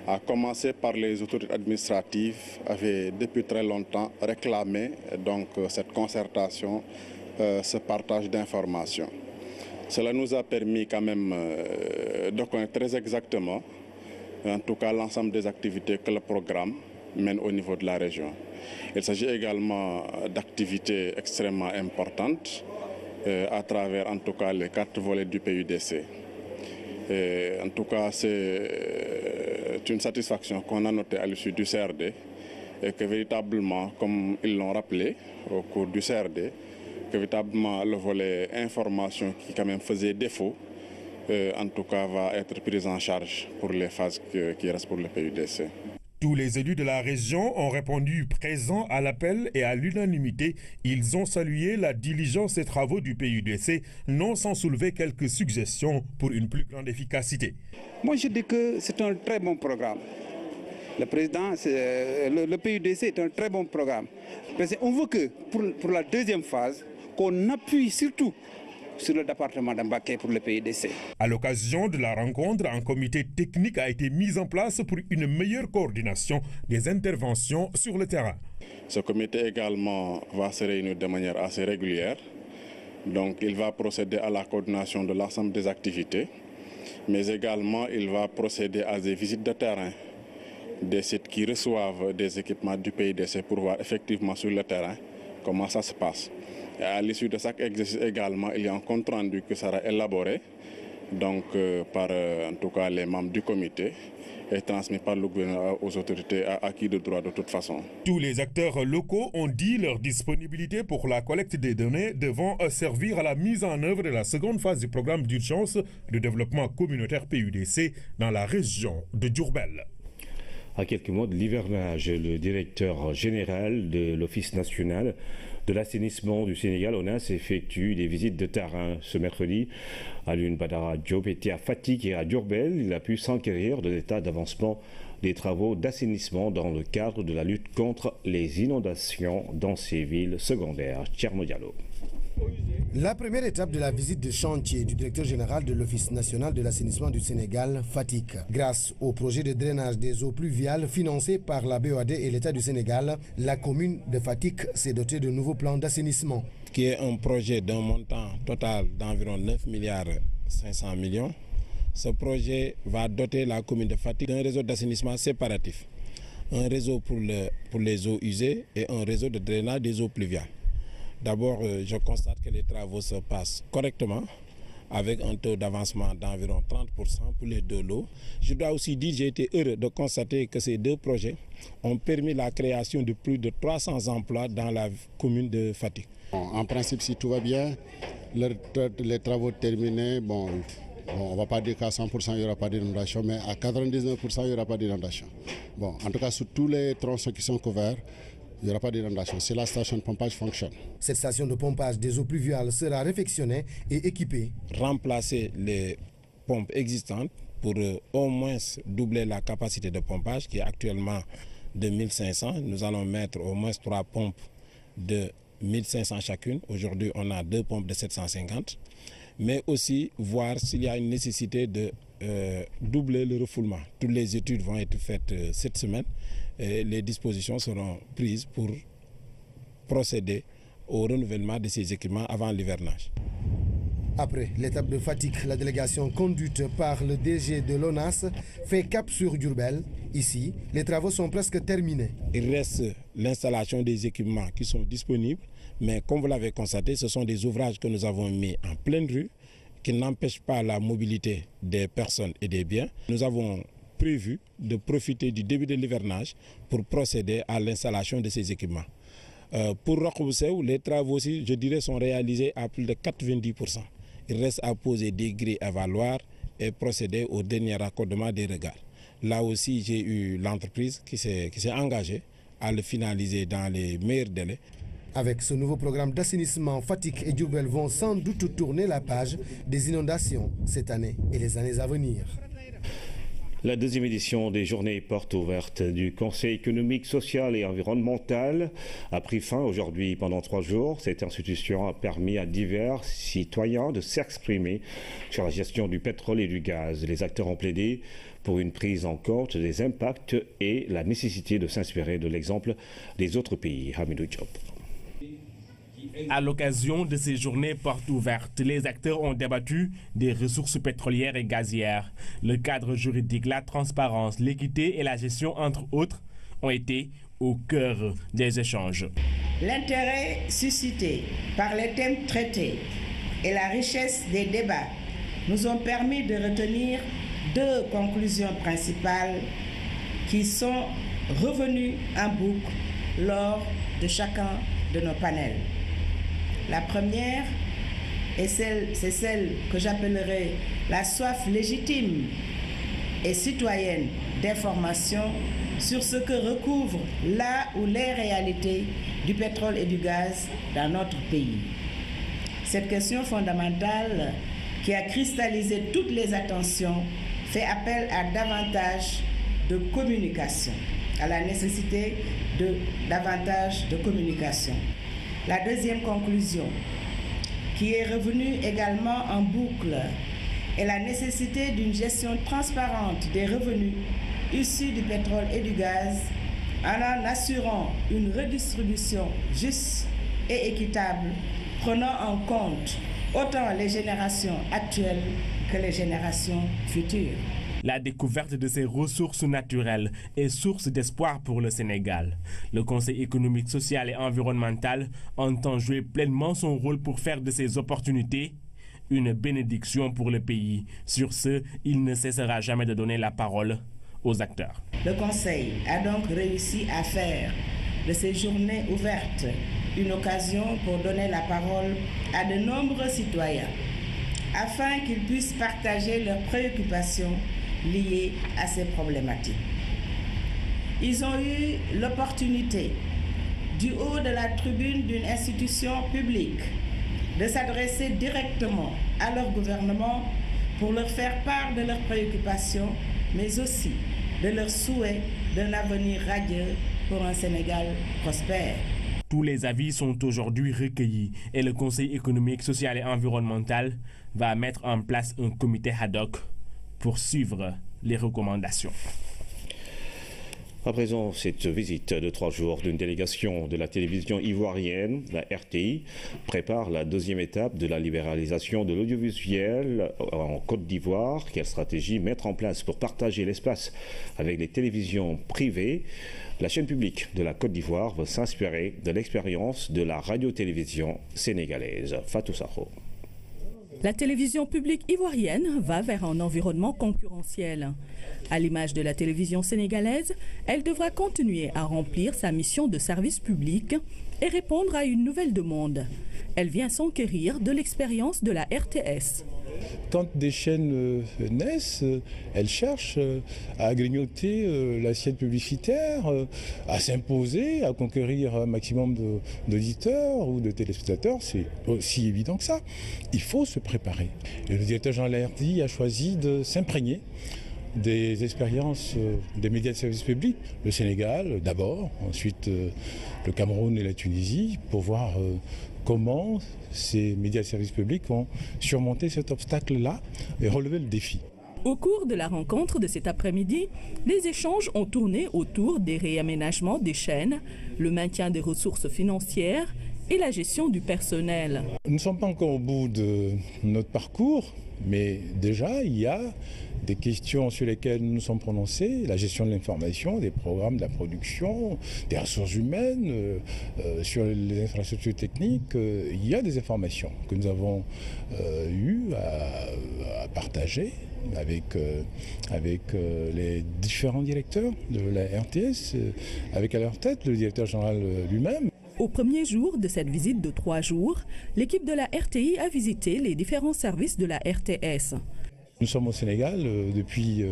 à commencer par les autorités administratives, avait depuis très longtemps réclamé donc, cette concertation, ce partage d'informations. Cela nous a permis quand même de connaître très exactement, en tout cas l'ensemble des activités que le programme mène au niveau de la région. Il s'agit également d'activités extrêmement importantes à travers en tout cas les 4 volets du PUDC. Et en tout cas, c'est une satisfaction qu'on a notée à l'issue du CRD et que véritablement, comme ils l'ont rappelé au cours du CRD, que véritablement le volet information qui quand même faisait défaut, en tout cas va être pris en charge pour les phases qui restent pour le PUDC. Tous les élus de la région ont répondu présents à l'appel et à l'unanimité. Ils ont salué la diligence des travaux du PUDC, non sans soulever quelques suggestions pour une plus grande efficacité. Moi, je dis que c'est un très bon programme. Le président, le PUDC est un très bon programme. Parce qu'on veut que pour la deuxième phase, qu'on appuie surtout sur le département d'Ambaké pour le PUDC. À l'occasion de la rencontre, un comité technique a été mis en place pour une meilleure coordination des interventions sur le terrain. Ce comité également va se réunir de manière assez régulière. Donc il va procéder à la coordination de l'ensemble des activités, mais également il va procéder à des visites de terrain des sites qui reçoivent des équipements du PUDC pour voir effectivement sur le terrain comment ça se passe. Et à l'issue de chaque exercice également, il y a un compte rendu qui sera élaboré donc, par en tout cas les membres du comité et transmis par le gouvernement aux autorités acquis de droit de toute façon. Tous les acteurs locaux ont dit leur disponibilité pour la collecte des données devant servir à la mise en œuvre de la seconde phase du programme d'urgence de développement communautaire PUDC dans la région de Diourbel. À quelques mois de l'hivernage, le directeur général de l'Office national de l'assainissement du Sénégal, ONAS, effectue des visites de terrain. Ce mercredi, Alioune Badara Diop était à Fatick et à Diourbel. Il a pu s'enquérir de l'état d'avancement des travaux d'assainissement dans le cadre de la lutte contre les inondations dans ces villes secondaires. Thierno Diallo. La première étape de la visite de chantier du directeur général de l'Office national de l'assainissement du Sénégal, Fatick. Grâce au projet de drainage des eaux pluviales financé par la BOAD et l'État du Sénégal, la commune de Fatick s'est dotée de nouveaux plans d'assainissement. Qui est un projet d'un montant total d'environ 9 milliards 500 millions. Ce projet va doter la commune de Fatick d'un réseau d'assainissement séparatif. Un réseau pour les eaux usées et un réseau de drainage des eaux pluviales. D'abord, je constate que les travaux se passent correctement avec un taux d'avancement d'environ 30% pour les deux lots. Je dois aussi dire que j'ai été heureux de constater que ces deux projets ont permis la création de plus de 300 emplois dans la commune de Fatick. En principe, si tout va bien, les travaux terminés, on ne va pas dire qu'à 100% il n'y aura pas d'inondation, mais à 99% il n'y aura pas d'inondation. En tout cas, sur tous les tronçons qui sont couverts, il n'y aura pas d'inondation si la station de pompage fonctionne. Cette station de pompage des eaux pluviales sera réfectionnée et équipée. Remplacer les pompes existantes pour au moins doubler la capacité de pompage qui est actuellement de 1500. Nous allons mettre au moins 3 pompes de 1500 chacune. Aujourd'hui, on a 2 pompes de 750. Mais aussi voir s'il y a une nécessité de doubler le refoulement. Toutes les études vont être faites cette semaine et les dispositions seront prises pour procéder au renouvellement de ces équipements avant l'hivernage. Après l'étape de Fatick, la délégation conduite par le DG de l'ONAS fait cap sur Diourbel. Ici, les travaux sont presque terminés. Il reste l'installation des équipements qui sont disponibles, mais comme vous l'avez constaté, ce sont des ouvrages que nous avons mis en pleine rue, qui n'empêchent pas la mobilité des personnes et des biens. Nous avons prévu de profiter du début de l'hivernage pour procéder à l'installation de ces équipements. Pour Rokhboussou, les travaux aussi, je dirais, sont réalisés à plus de 90%. Il reste à poser des grilles à valoir et procéder au dernier raccordement des regards. Là aussi, j'ai eu l'entreprise qui s'est engagée à le finaliser dans les meilleurs délais. Avec ce nouveau programme d'assainissement, Fatick et Diourbel vont sans doute tourner la page des inondations cette année et les années à venir. La deuxième édition des journées portes ouvertes du Conseil économique, social et environnemental a pris fin aujourd'hui pendant 3 jours. Cette institution a permis à divers citoyens de s'exprimer sur la gestion du pétrole et du gaz. Les acteurs ont plaidé pour une prise en compte des impacts et la nécessité de s'inspirer de l'exemple des autres pays. Hamidou Diop. À l'occasion de ces journées portes ouvertes, les acteurs ont débattu des ressources pétrolières et gazières. Le cadre juridique, la transparence, l'équité et la gestion, entre autres, ont été au cœur des échanges. L'intérêt suscité par les thèmes traités et la richesse des débats nous ont permis de retenir 2 conclusions principales qui sont revenues en boucle lors de chacun de nos panels. La première c'est celle que j'appellerai la soif légitime et citoyenne d'information sur ce que recouvre la ou les réalités du pétrole et du gaz dans notre pays. Cette question fondamentale qui a cristallisé toutes les attentions fait appel à davantage de communication, à la nécessité de davantage de communication. La deuxième conclusion, qui est revenue également en boucle, est la nécessité d'une gestion transparente des revenus issus du pétrole et du gaz en assurant une redistribution juste et équitable, prenant en compte autant les générations actuelles que les générations futures. La découverte de ces ressources naturelles est source d'espoir pour le Sénégal. Le Conseil économique, social et environnemental entend jouer pleinement son rôle pour faire de ces opportunités une bénédiction pour le pays. Sur ce, il ne cessera jamais de donner la parole aux acteurs. Le Conseil a donc réussi à faire de ces journées ouvertes une occasion pour donner la parole à de nombreux citoyens afin qu'ils puissent partager leurs préoccupations liées à ces problématiques. ils ont eu l'opportunité, du haut de la tribune d'une institution publique, de s'adresser directement à leur gouvernement pour leur faire part de leurs préoccupations, mais aussi de leurs souhaits d'un avenir radieux pour un Sénégal prospère. Tous les avis sont aujourd'hui recueillis et le Conseil économique, social et environnemental va mettre en place un comité ad hoc pour suivre les recommandations. À présent, cette visite de 3 jours d'une délégation de la télévision ivoirienne, la RTI, prépare la deuxième étape de la libéralisation de l'audiovisuel en Côte d'Ivoire. Quelle stratégie mettre en place pour partager l'espace avec les télévisions privées? La chaîne publique de la Côte d'Ivoire va s'inspirer de l'expérience de la radio-télévision sénégalaise. Fatou Sakho. La télévision publique ivoirienne va vers un environnement concurrentiel. À l'image de la télévision sénégalaise, elle devra continuer à remplir sa mission de service public et répondre à une nouvelle demande. Elle vient s'enquérir de l'expérience de la RTS. Quand des chaînes naissent, elles cherchent à grignoter l'assiette publicitaire, à s'imposer, à conquérir un maximum d'auditeurs ou de téléspectateurs. C'est aussi évident que ça. Il faut se préparer. Et le directeur Jean Laherdy a choisi de s'imprégner des expériences des médias de service public, le Sénégal d'abord, ensuite le Cameroun et la Tunisie, pour voir comment ces médias de service public ont surmonté cet obstacle-là et relevé le défi. Au cours de la rencontre de cet après-midi, les échanges ont tourné autour des réaménagements des chaînes, le maintien des ressources financières et la gestion du personnel. Nous ne sommes pas encore au bout de notre parcours, mais déjà il y a des questions sur lesquelles nous nous sommes prononcés, la gestion de l'information, des programmes, de la production, des ressources humaines, sur les infrastructures techniques. Il y a des informations que nous avons eues à partager avec les différents directeurs de la RTS, avec à leur tête le directeur général lui-même. Au premier jour de cette visite de 3 jours, l'équipe de la RTI a visité les différents services de la RTS. Nous sommes au Sénégal depuis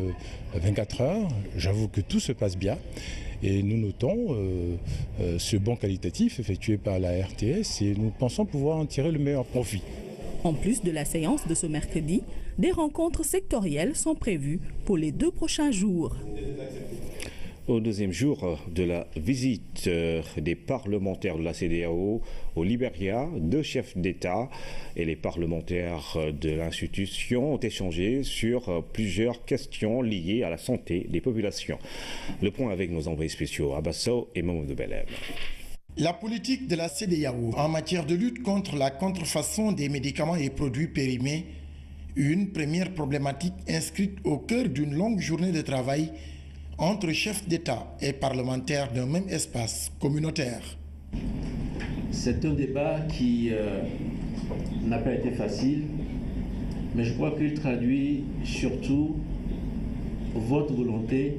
24 heures. J'avoue que tout se passe bien. Et nous notons ce bond qualitatif effectué par la RTS et nous pensons pouvoir en tirer le meilleur profit. En plus de la séance de ce mercredi, des rencontres sectorielles sont prévues pour les 2 prochains jours. Au deuxième jour de la visite des parlementaires de la CEDEAO au Libéria, 2 chefs d'État et les parlementaires de l'institution ont échangé sur plusieurs questions liées à la santé des populations. Le point avec nos envoyés spéciaux Abasso et Mamoudou Belem. La politique de la CEDEAO en matière de lutte contre la contrefaçon des médicaments et produits périmés, une première problématique inscrite au cœur d'une longue journée de travail entre chefs d'État et parlementaires d'un même espace communautaire. C'est un débat qui n'a pas été facile, mais je crois qu'il traduit surtout votre volonté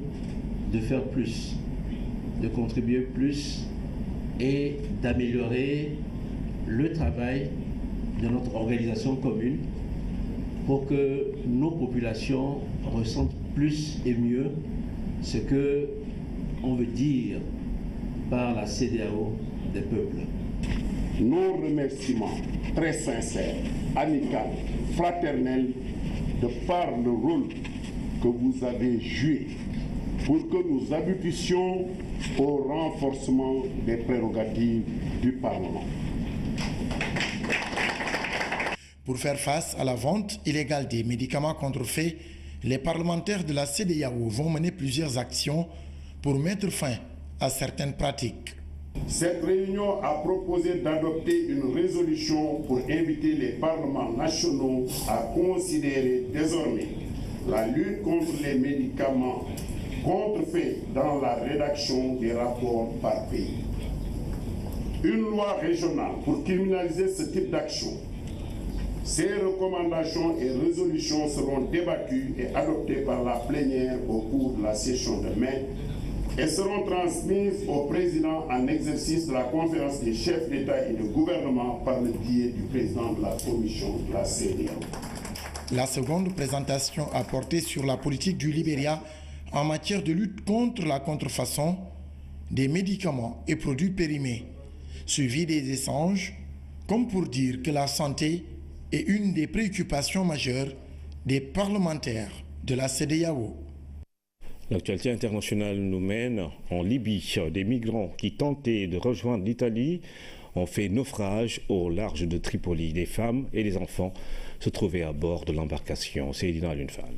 de faire plus, de contribuer plus et d'améliorer le travail de notre organisation commune pour que nos populations ressentent plus et mieux ce que on veut dire par la CEDEAO des peuples. Nos remerciements très sincères, amicaux, fraternels, de par le rôle que vous avez joué pour que nous aboutissions au renforcement des prérogatives du Parlement. Pour faire face à la vente illégale des médicaments contrefaits, les parlementaires de la CEDEAO vont mener plusieurs actions pour mettre fin à certaines pratiques. Cette réunion a proposé d'adopter une résolution pour inviter les parlements nationaux à considérer désormais la lutte contre les médicaments contrefaits dans la rédaction des rapports par pays. Une loi régionale pour criminaliser ce type d'action. Ces recommandations et résolutions seront débattues et adoptées par la plénière au cours de la session de mai et seront transmises au président en exercice de la conférence des chefs d'État et de gouvernement par le biais du président de la commission de la CEDEAO. La seconde présentation a porté sur la politique du Libéria en matière de lutte contre la contrefaçon des médicaments et produits périmés, suivi des échanges, comme pour dire que la santé est une des préoccupations majeures des parlementaires de la CEDEAO. L'actualité internationale nous mène en Libye. Des migrants qui tentaient de rejoindre l'Italie ont fait naufrage au large de Tripoli. Des femmes et des enfants se trouvaient à bord de l'embarcation. C'est Edina Lunfal.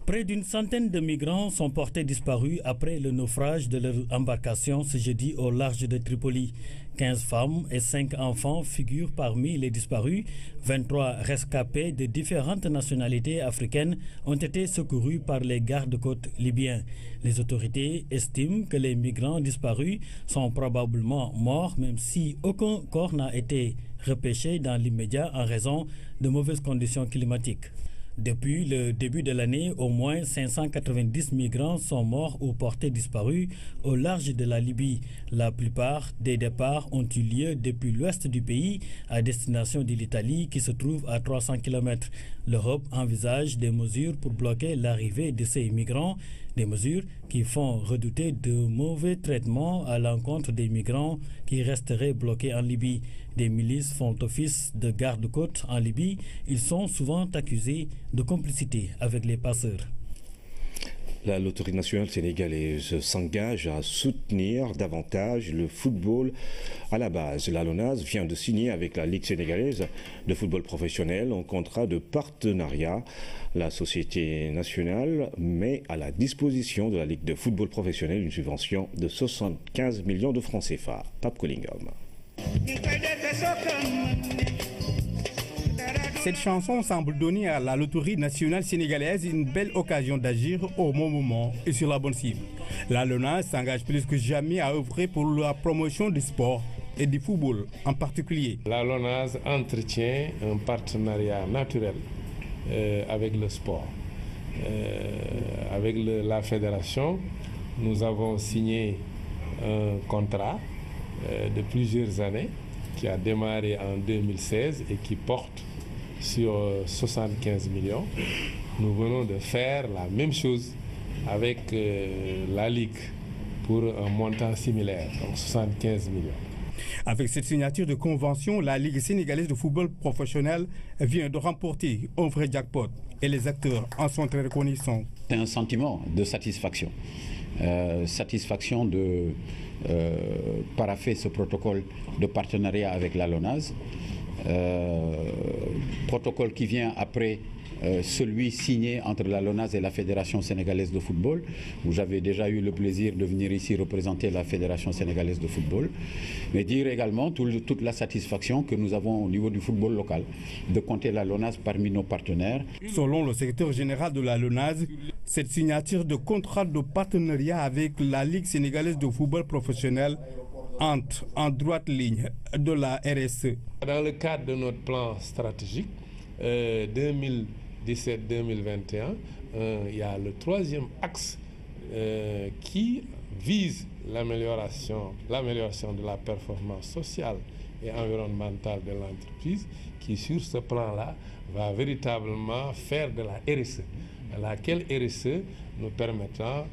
Près d'une centaine de migrants sont portés disparus après le naufrage de leur embarcation ce jeudi au large de Tripoli. 15 femmes et 5 enfants figurent parmi les disparus. 23 rescapés de différentes nationalités africaines ont été secourus par les gardes-côtes libyens. Les autorités estiment que les migrants disparus sont probablement morts, même si aucun corps n'a été repêché dans l'immédiat en raison de mauvaises conditions climatiques. Depuis le début de l'année, au moins 590 migrants sont morts ou portés disparus au large de la Libye. La plupart des départs ont eu lieu depuis l'ouest du pays à destination de l'Italie qui se trouve à 300 km. L'Europe envisage des mesures pour bloquer l'arrivée de ces migrants, des mesures qui font redouter de mauvais traitements à l'encontre des migrants qui resteraient bloqués en Libye. Des milices font office de garde-côte en Libye. Ils sont souvent accusés de complicité avec les passeurs. La Loterie nationale sénégalaise s'engage à soutenir davantage le football à la base. La LONASE vient de signer avec la Ligue sénégalaise de football professionnel un contrat de partenariat. La Société nationale met à la disposition de la Ligue de football professionnel une subvention de 75 millions de francs CFA. Pape Collingom. Cette chanson semble donner à la Loterie nationale sénégalaise une belle occasion d'agir au bon moment et sur la bonne cible. La LONASE s'engage plus que jamais à œuvrer pour la promotion du sport et du football en particulier. La LONASE entretient un partenariat naturel avec le sport. Avec la fédération, nous avons signé un contrat de plusieurs années qui a démarré en 2016 et qui porte sur 75 millions. Nous venons de faire la même chose avec la Ligue pour un montant similaire, donc 75 millions. Avec cette signature de convention, la Ligue sénégalaise de football professionnel vient de remporter un vrai jackpot et les acteurs en sont très reconnaissants. C'est un sentiment de satisfaction. Satisfaction de paraffer ce protocole de partenariat avec la LONASE. Protocole qui vient après celui signé entre la LONASE et la Fédération sénégalaise de football, où j'avais déjà eu le plaisir de venir ici représenter la Fédération sénégalaise de football, mais dire également toute la satisfaction que nous avons au niveau du football local, de compter la LONASE parmi nos partenaires. Selon le secrétaire général de la LONASE, cette signature de contrat de partenariat avec la Ligue sénégalaise de football professionnel entre en droite ligne de la RSE. Dans le cadre de notre plan stratégique 2017-2021, il y a le troisième axe qui vise l'amélioration de la performance sociale et environnementale de l'entreprise, qui sur ce plan-là va véritablement faire de la RSE, laquelle RSE nous permettra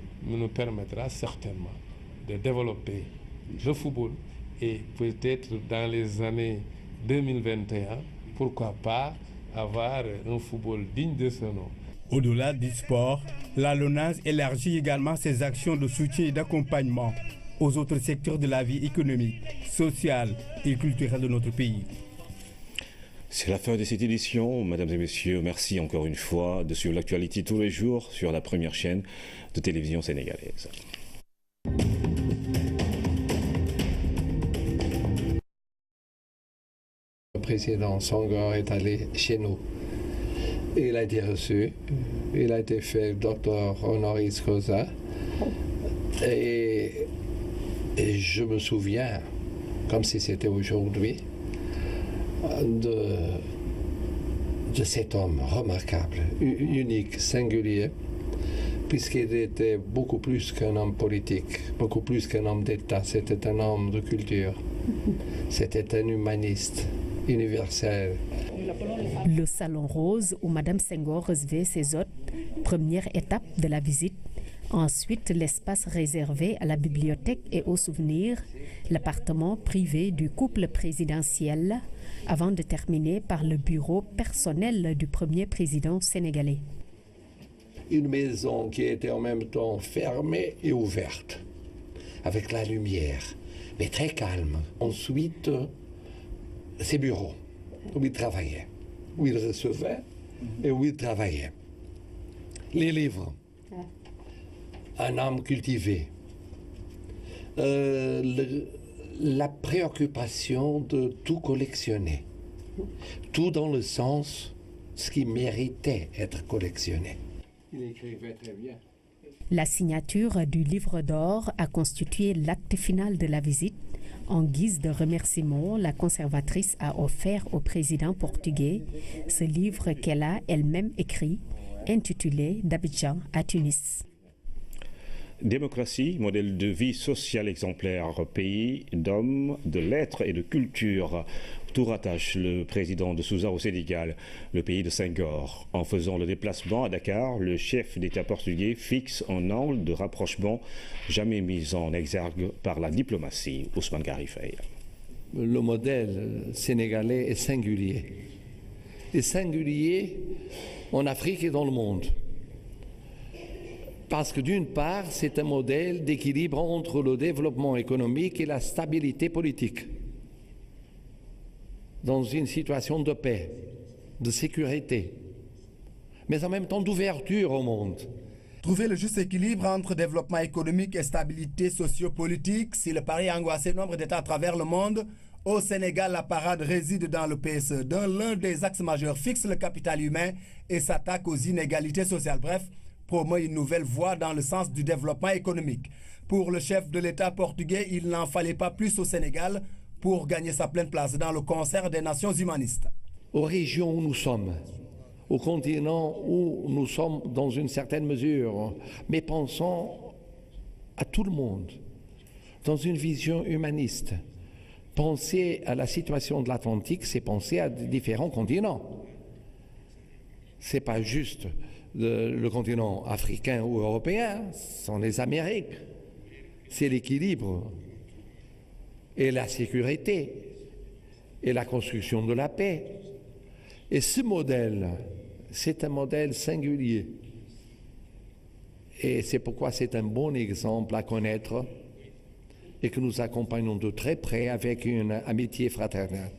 certainement de développer le football et peut-être dans les années 2021, pourquoi pas avoir un football digne de ce nom. Au-delà du sport, la LONASE élargit également ses actions de soutien et d'accompagnement aux autres secteurs de la vie économique, sociale et culturelle de notre pays. C'est la fin de cette édition. Mesdames et messieurs, merci encore une fois de suivre l'actualité tous les jours sur la première chaîne de télévision sénégalaise. Le président Senghor est allé chez nous. Il a été reçu, il a été fait docteur honoris causa. Et je me souviens, comme si c'était aujourd'hui, de cet homme remarquable, unique, singulier, puisqu'il était beaucoup plus qu'un homme politique, beaucoup plus qu'un homme d'État. C'était un homme de culture, c'était un humaniste universel. Le salon rose où Madame Senghor recevait ses hôtes, première étape de la visite, Ensuite, l'espace réservé à la bibliothèque et aux souvenirs, l'appartement privé du couple présidentiel, avant de terminer par le bureau personnel du premier président sénégalais. Une maison qui était en même temps fermée et ouverte, avec la lumière, mais très calme. Ensuite, ses bureaux, où il travaillait, où il recevait et où il travaillait. Les livres, un âme cultivée. La préoccupation de tout collectionner, tout dans le sens ce qui méritait être collectionné. Il écrivait très bien. La signature du livre d'or a constitué l'acte final de la visite. En guise de remerciement, la conservatrice a offert au président portugais ce livre qu'elle a elle-même écrit, intitulé d'Abidjan à Tunis. Démocratie, modèle de vie sociale exemplaire, pays d'hommes, de lettres et de culture. Tout rattache le président de Sousa au Sénégal, le pays de Senghor. En faisant le déplacement à Dakar, le chef d'État portugais fixe un angle de rapprochement jamais mis en exergue par la diplomatie. Ousmane Garifay. Le modèle sénégalais est singulier. Et singulier en Afrique et dans le monde. Parce que d'une part, c'est un modèle d'équilibre entre le développement économique et la stabilité politique. Dans une situation de paix, de sécurité, mais en même temps d'ouverture au monde. Trouver le juste équilibre entre développement économique et stabilité sociopolitique, si le pari a angoissé nombre d'États à travers le monde, au Sénégal, la parade réside dans le PSE, dont l'un des axes majeurs fixe le capital humain et s'attaque aux inégalités sociales. Bref, promeut une nouvelle voie dans le sens du développement économique. Pour le chef de l'État portugais, il n'en fallait pas plus au Sénégal pour gagner sa pleine place dans le concert des nations humanistes. Aux régions où nous sommes, au continent où nous sommes dans une certaine mesure, mais pensons à tout le monde, dans une vision humaniste. Penser à la situation de l'Atlantique, c'est penser à différents continents. Ce n'est pas juste le continent africain ou européen, ce sont les Amériques. C'est l'équilibre et la sécurité et la construction de la paix. Et ce modèle, c'est un modèle singulier. Et c'est pourquoi c'est un bon exemple à connaître et que nous accompagnons de très près avec une amitié fraternelle.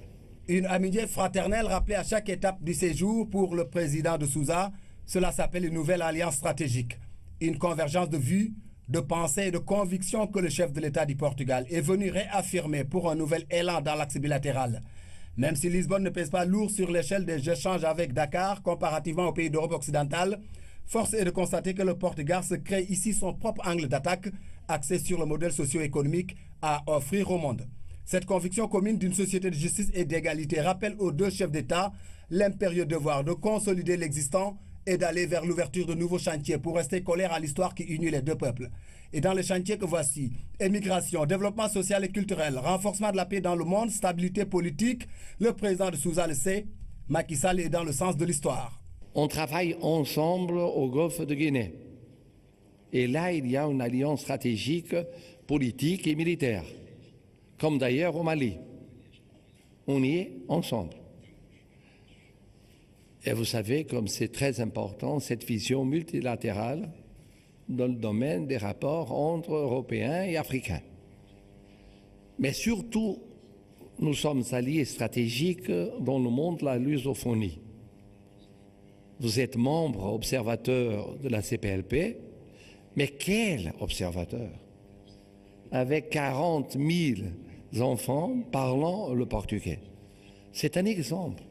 Une amitié fraternelle rappelée à chaque étape du séjour pour le président de Sousa. Cela s'appelle une nouvelle alliance stratégique. Une convergence de vues, de pensées et de convictions que le chef de l'État du Portugal est venu réaffirmer pour un nouvel élan dans l'axe bilatéral. Même si Lisbonne ne pèse pas lourd sur l'échelle des échanges avec Dakar comparativement aux pays d'Europe occidentale, force est de constater que le Portugal se crée ici son propre angle d'attaque, axé sur le modèle socio-économique à offrir au monde. Cette conviction commune d'une société de justice et d'égalité rappelle aux deux chefs d'État l'impérieux devoir de consolider l'existant et d'aller vers l'ouverture de nouveaux chantiers pour rester collés à l'histoire qui unit les deux peuples. Et dans les chantiers que voici, émigration, développement social et culturel, renforcement de la paix dans le monde, stabilité politique, le président de Sousa le sait, Macky Sall est dans le sens de l'histoire. On travaille ensemble au Golfe de Guinée. Et là, il y a une alliance stratégique, politique et militaire, comme d'ailleurs au Mali. On y est ensemble. Et vous savez, comme c'est très important, cette vision multilatérale dans le domaine des rapports entre Européens et Africains. Mais surtout, nous sommes alliés stratégiques dans le monde de la lusophonie. Vous êtes membre observateur de la CPLP, mais quel observateur? Avec 40 000 enfants parlant le portugais. C'est un exemple.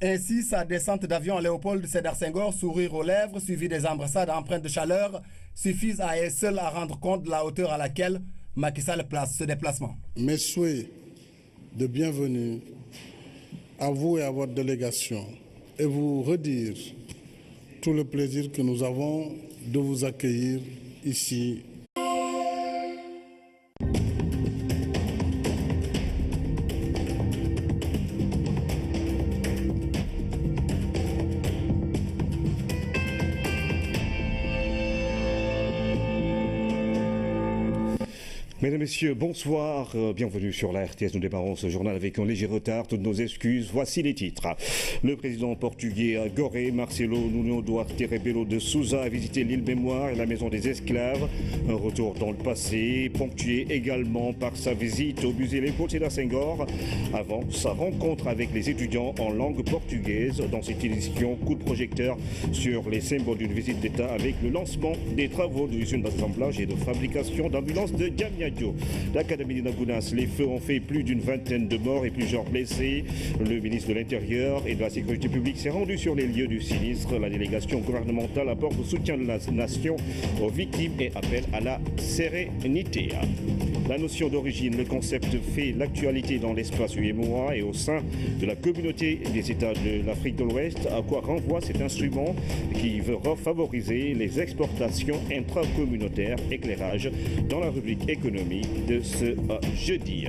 Ainsi, sa descente d'avion à Léopold Sédar Senghor, sourire aux lèvres, suivi des embrassades empreintes de chaleur, suffisent à elle seule à rendre compte de la hauteur à laquelle Macky Sall place ce déplacement. Mes souhaits de bienvenue à vous et à votre délégation et vous redire tout le plaisir que nous avons de vous accueillir ici. Mesdames, Messieurs, bonsoir. Bienvenue sur la RTS. Nous démarrons ce journal avec un léger retard. Toutes nos excuses. Voici les titres. Le président portugais Goré Marcelo Nuno Duarte Rebelo de Sousa a visité l'île Mémoire et la maison des esclaves. Un retour dans le passé, ponctué également par sa visite au musée Léopold Sédar Senghor avant sa rencontre avec les étudiants en langue portugaise. Dans cette édition, coup de projecteur sur les symboles d'une visite d'État avec le lancement des travaux de l'usine d'assemblage et de fabrication d'ambulances de Diamniadio. L'Académie de Nagounas, les feux ont fait plus d'une vingtaine de morts et plusieurs blessés. Le ministre de l'Intérieur et de la Sécurité publique s'est rendu sur les lieux du sinistre. La délégation gouvernementale apporte le soutien de la nation aux victimes et appelle à la sérénité. La notion d'origine, le concept fait l'actualité dans l'espace UEMOA et au sein de la communauté des États de l'Afrique de l'Ouest. À quoi renvoie cet instrument qui veut favoriser les exportations intracommunautaires? Éclairage dans la rubrique économique de ce jeudi.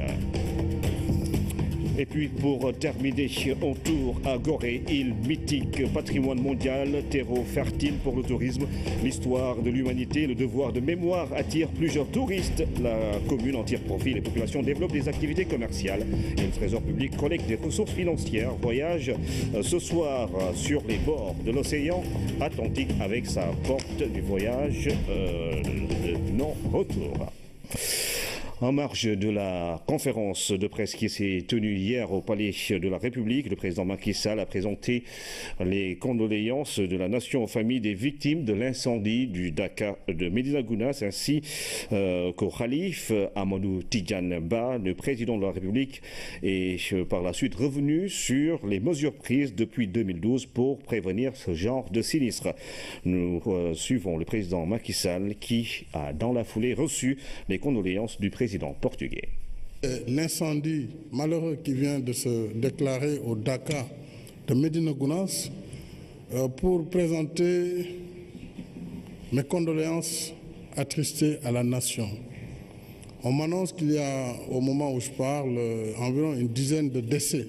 Et puis pour terminer, on tour à Gorée, île mythique, patrimoine mondial, terreau fertile pour le tourisme. L'histoire de l'humanité, le devoir de mémoire attire plusieurs touristes. La commune en tire profit, les populations développent des activités commerciales et le trésor public collecte des ressources financières. Voyage ce soir sur les bords de l'océan Atlantique avec sa porte du voyage de non-retour. En marge de la conférence de presse qui s'est tenue hier au Palais de la République, le président Macky Sall a présenté les condoléances de la nation aux familles des victimes de l'incendie du Daca de Médina Gounass ainsi qu'au Khalif Amadou Tidjane Ba, le président de la République, est par la suite revenu sur les mesures prises depuis 2012 pour prévenir ce genre de sinistre. Nous suivons le président Macky Sall qui a dans la foulée reçu les condoléances du président portugais. L'incendie malheureux qui vient de se déclarer au Daca de Médina Gounass pour présenter mes condoléances attristées à la nation. On m'annonce qu'il y a, au moment où je parle, environ une dizaine de décès.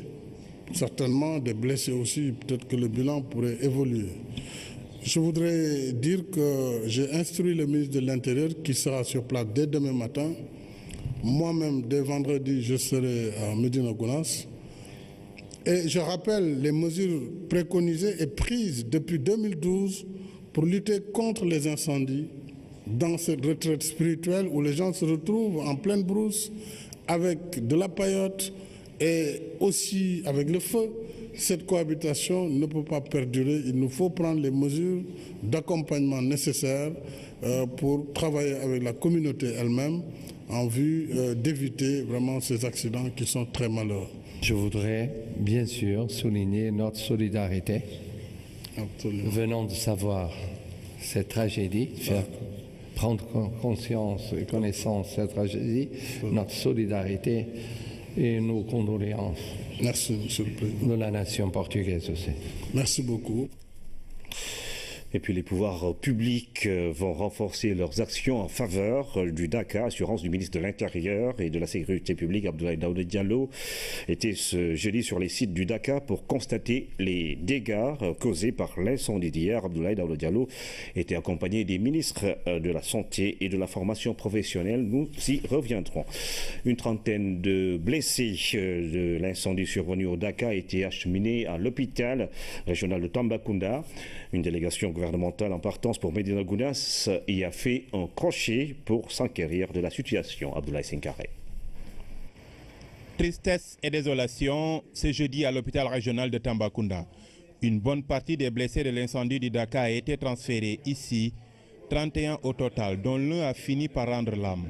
Certainement des blessés aussi, peut-être que le bilan pourrait évoluer. Je voudrais dire que j'ai instruit le ministre de l'Intérieur qui sera sur place dès demain matin. Moi-même, dès vendredi, je serai à Médina Gounass. Et je rappelle les mesures préconisées et prises depuis 2012 pour lutter contre les incendies dans cette retraite spirituelle où les gens se retrouvent en pleine brousse avec de la paillote et aussi avec le feu. Cette cohabitation ne peut pas perdurer. Il nous faut prendre les mesures d'accompagnement nécessaires pour travailler avec la communauté elle-même en vue d'éviter vraiment ces accidents qui sont très malheureux. Je voudrais bien sûr souligner notre solidarité. Absolument. Venant de savoir cette tragédie, faire prendre conscience et connaissance de cette tragédie, notre solidarité et nos condoléances. Merci, Monsieur le Président. De la nation portugaise aussi. Merci beaucoup. Et puis les pouvoirs publics vont renforcer leurs actions en faveur du Daca. Assurance du ministre de l'Intérieur et de la Sécurité publique, Abdoulaye Daouda Diallo, était ce jeudi sur les sites du Daca pour constater les dégâts causés par l'incendie d'hier. Abdoulaye Daouda Diallo était accompagné des ministres de la Santé et de la Formation professionnelle. Nous y reviendrons. Une trentaine de blessés de l'incendie survenu au Daca a été acheminée à l'hôpital régional de Tambacounda. Une délégation gouvernementale en partance pour Médina Gounass y a fait un crochet pour s'enquérir de la situation. Abdoulaye Senkaré. Tristesse et désolation ce jeudi à l'hôpital régional de Tambacounda. Une bonne partie des blessés de l'incendie du Daca a été transférée ici, 31 au total, dont l'un a fini par rendre l'âme.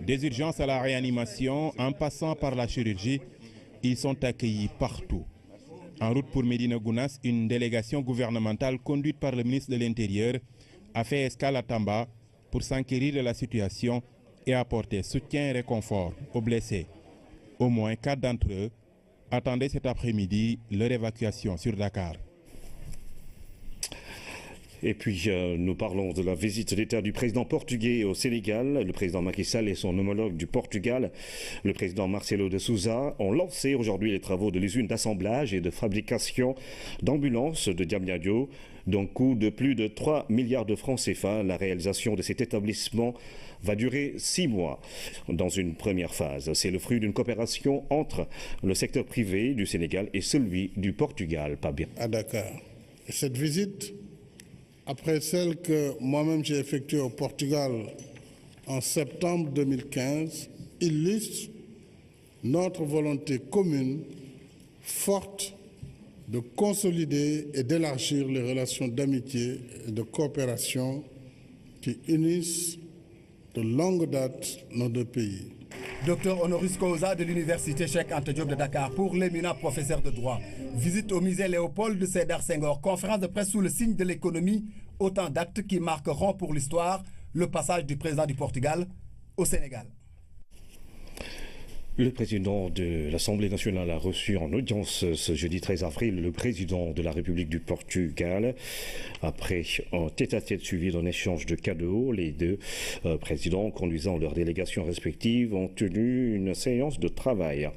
Des urgences à la réanimation, en passant par la chirurgie, ils sont accueillis partout. En route pour Médina Gounass, une délégation gouvernementale conduite par le ministre de l'Intérieur a fait escale à Tamba pour s'enquérir de la situation et apporter soutien et réconfort aux blessés. Au moins 4 d'entre eux attendaient cet après-midi leur évacuation sur Dakar. Et puis, nous parlons de la visite d'État du président portugais au Sénégal. Le président Macky Sall et son homologue du Portugal, le président Marcelo de Sousa, ont lancé aujourd'hui les travaux de l'usine d'assemblage et de fabrication d'ambulances de Diamniadio, d'un coût de plus de 3 milliards de francs CFA. La réalisation de cet établissement va durer 6 mois. Dans une première phase, c'est le fruit d'une coopération entre le secteur privé du Sénégal et celui du Portugal. Pas bien. À Dakar. Cette visite, après celle que moi-même j'ai effectuée au Portugal en septembre 2015, illustre notre volonté commune, forte, de consolider et d'élargir les relations d'amitié et de coopération qui unissent de longue date nos deux pays. Docteur Honoris Causa de l'Université Cheikh Anta Diop de Dakar pour l'éminent professeur de droit. Visite au musée Léopold de Sédar Senghor. Conférence de presse sous le signe de l'économie. Autant d'actes qui marqueront pour l'histoire le passage du président du Portugal au Sénégal. Le président de l'Assemblée nationale a reçu en audience ce jeudi 13 avril le président de la République du Portugal. Après un tête-à-tête suivi d'un échange de cadeaux, les deux présidents, conduisant leurs délégations respectives, ont tenu une séance de travail.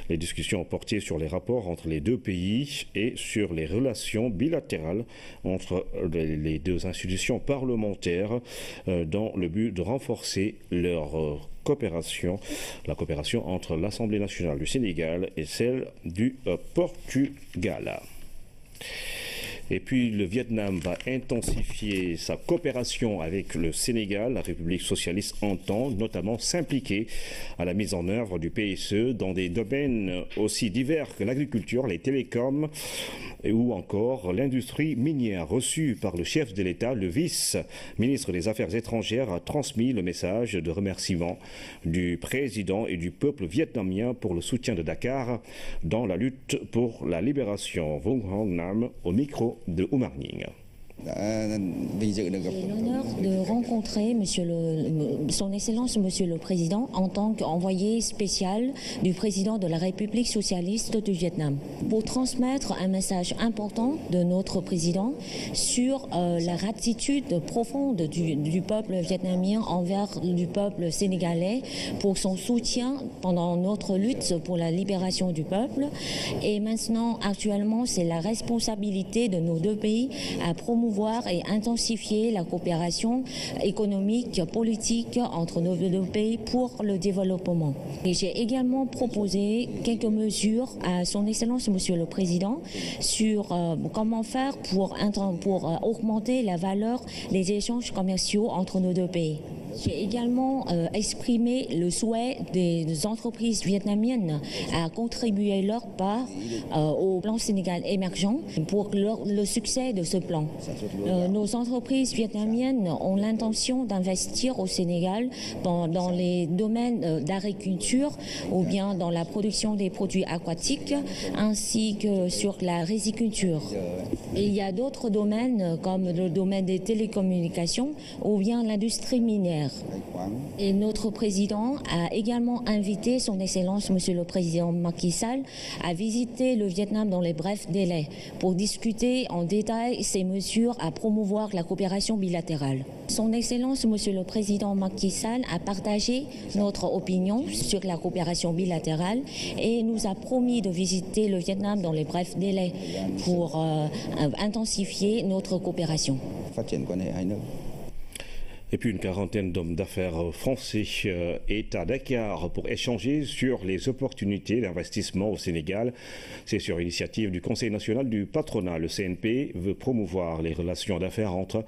Les discussions ont porté sur les rapports entre les deux pays et sur les relations bilatérales entre les deux institutions parlementaires dans le but de renforcer leur coopération, la coopération entre l'Assemblée nationale du Sénégal et celle du Portugal. Et puis le Vietnam va intensifier sa coopération avec le Sénégal. La République socialiste entend notamment s'impliquer à la mise en œuvre du PSE dans des domaines aussi divers que l'agriculture, les télécoms ou encore l'industrie minière. Reçu par le chef de l'État, le vice-ministre des Affaires étrangères a transmis le message de remerciement du président et du peuple vietnamien pour le soutien de Dakar dans la lutte pour la libération. Vung Hong Nam au micro de Oumar Ning. J'ai l'honneur de rencontrer son Excellence Monsieur le Président en tant qu'envoyé spécial du Président de la République socialiste du Vietnam pour transmettre un message important de notre Président sur la gratitude profonde du peuple vietnamien envers du peuple sénégalais pour son soutien pendant notre lutte pour la libération du peuple. Et maintenant, actuellement, c'est la responsabilité de nos deux pays à promouvoir et intensifier la coopération économique, politique entre nos deux pays pour le développement. Et j'ai également proposé quelques mesures à son Excellence Monsieur le Président sur comment faire pour augmenter la valeur des échanges commerciaux entre nos deux pays. J'ai également exprimé le souhait des entreprises vietnamiennes à contribuer leur part au plan Sénégal émergent pour le succès de ce plan. Nos entreprises vietnamiennes ont l'intention d'investir au Sénégal dans les domaines d'agriculture ou bien dans la production des produits aquatiques ainsi que sur la riziculture. Et il y a d'autres domaines comme le domaine des télécommunications ou bien l'industrie minière. Et notre président a également invité son Excellence Monsieur le Président Macky Sall à visiter le Vietnam dans les brefs délais pour discuter en détail ces mesures à promouvoir la coopération bilatérale. Son Excellence Monsieur le Président Macky Sall a partagé notre opinion sur la coopération bilatérale et nous a promis de visiter le Vietnam dans les brefs délais pour intensifier notre coopération. Et puis une quarantaine d'hommes d'affaires français est à Dakar pour échanger sur les opportunités d'investissement au Sénégal. C'est sur initiative du Conseil national du patronat. Le CNP veut promouvoir les relations d'affaires entre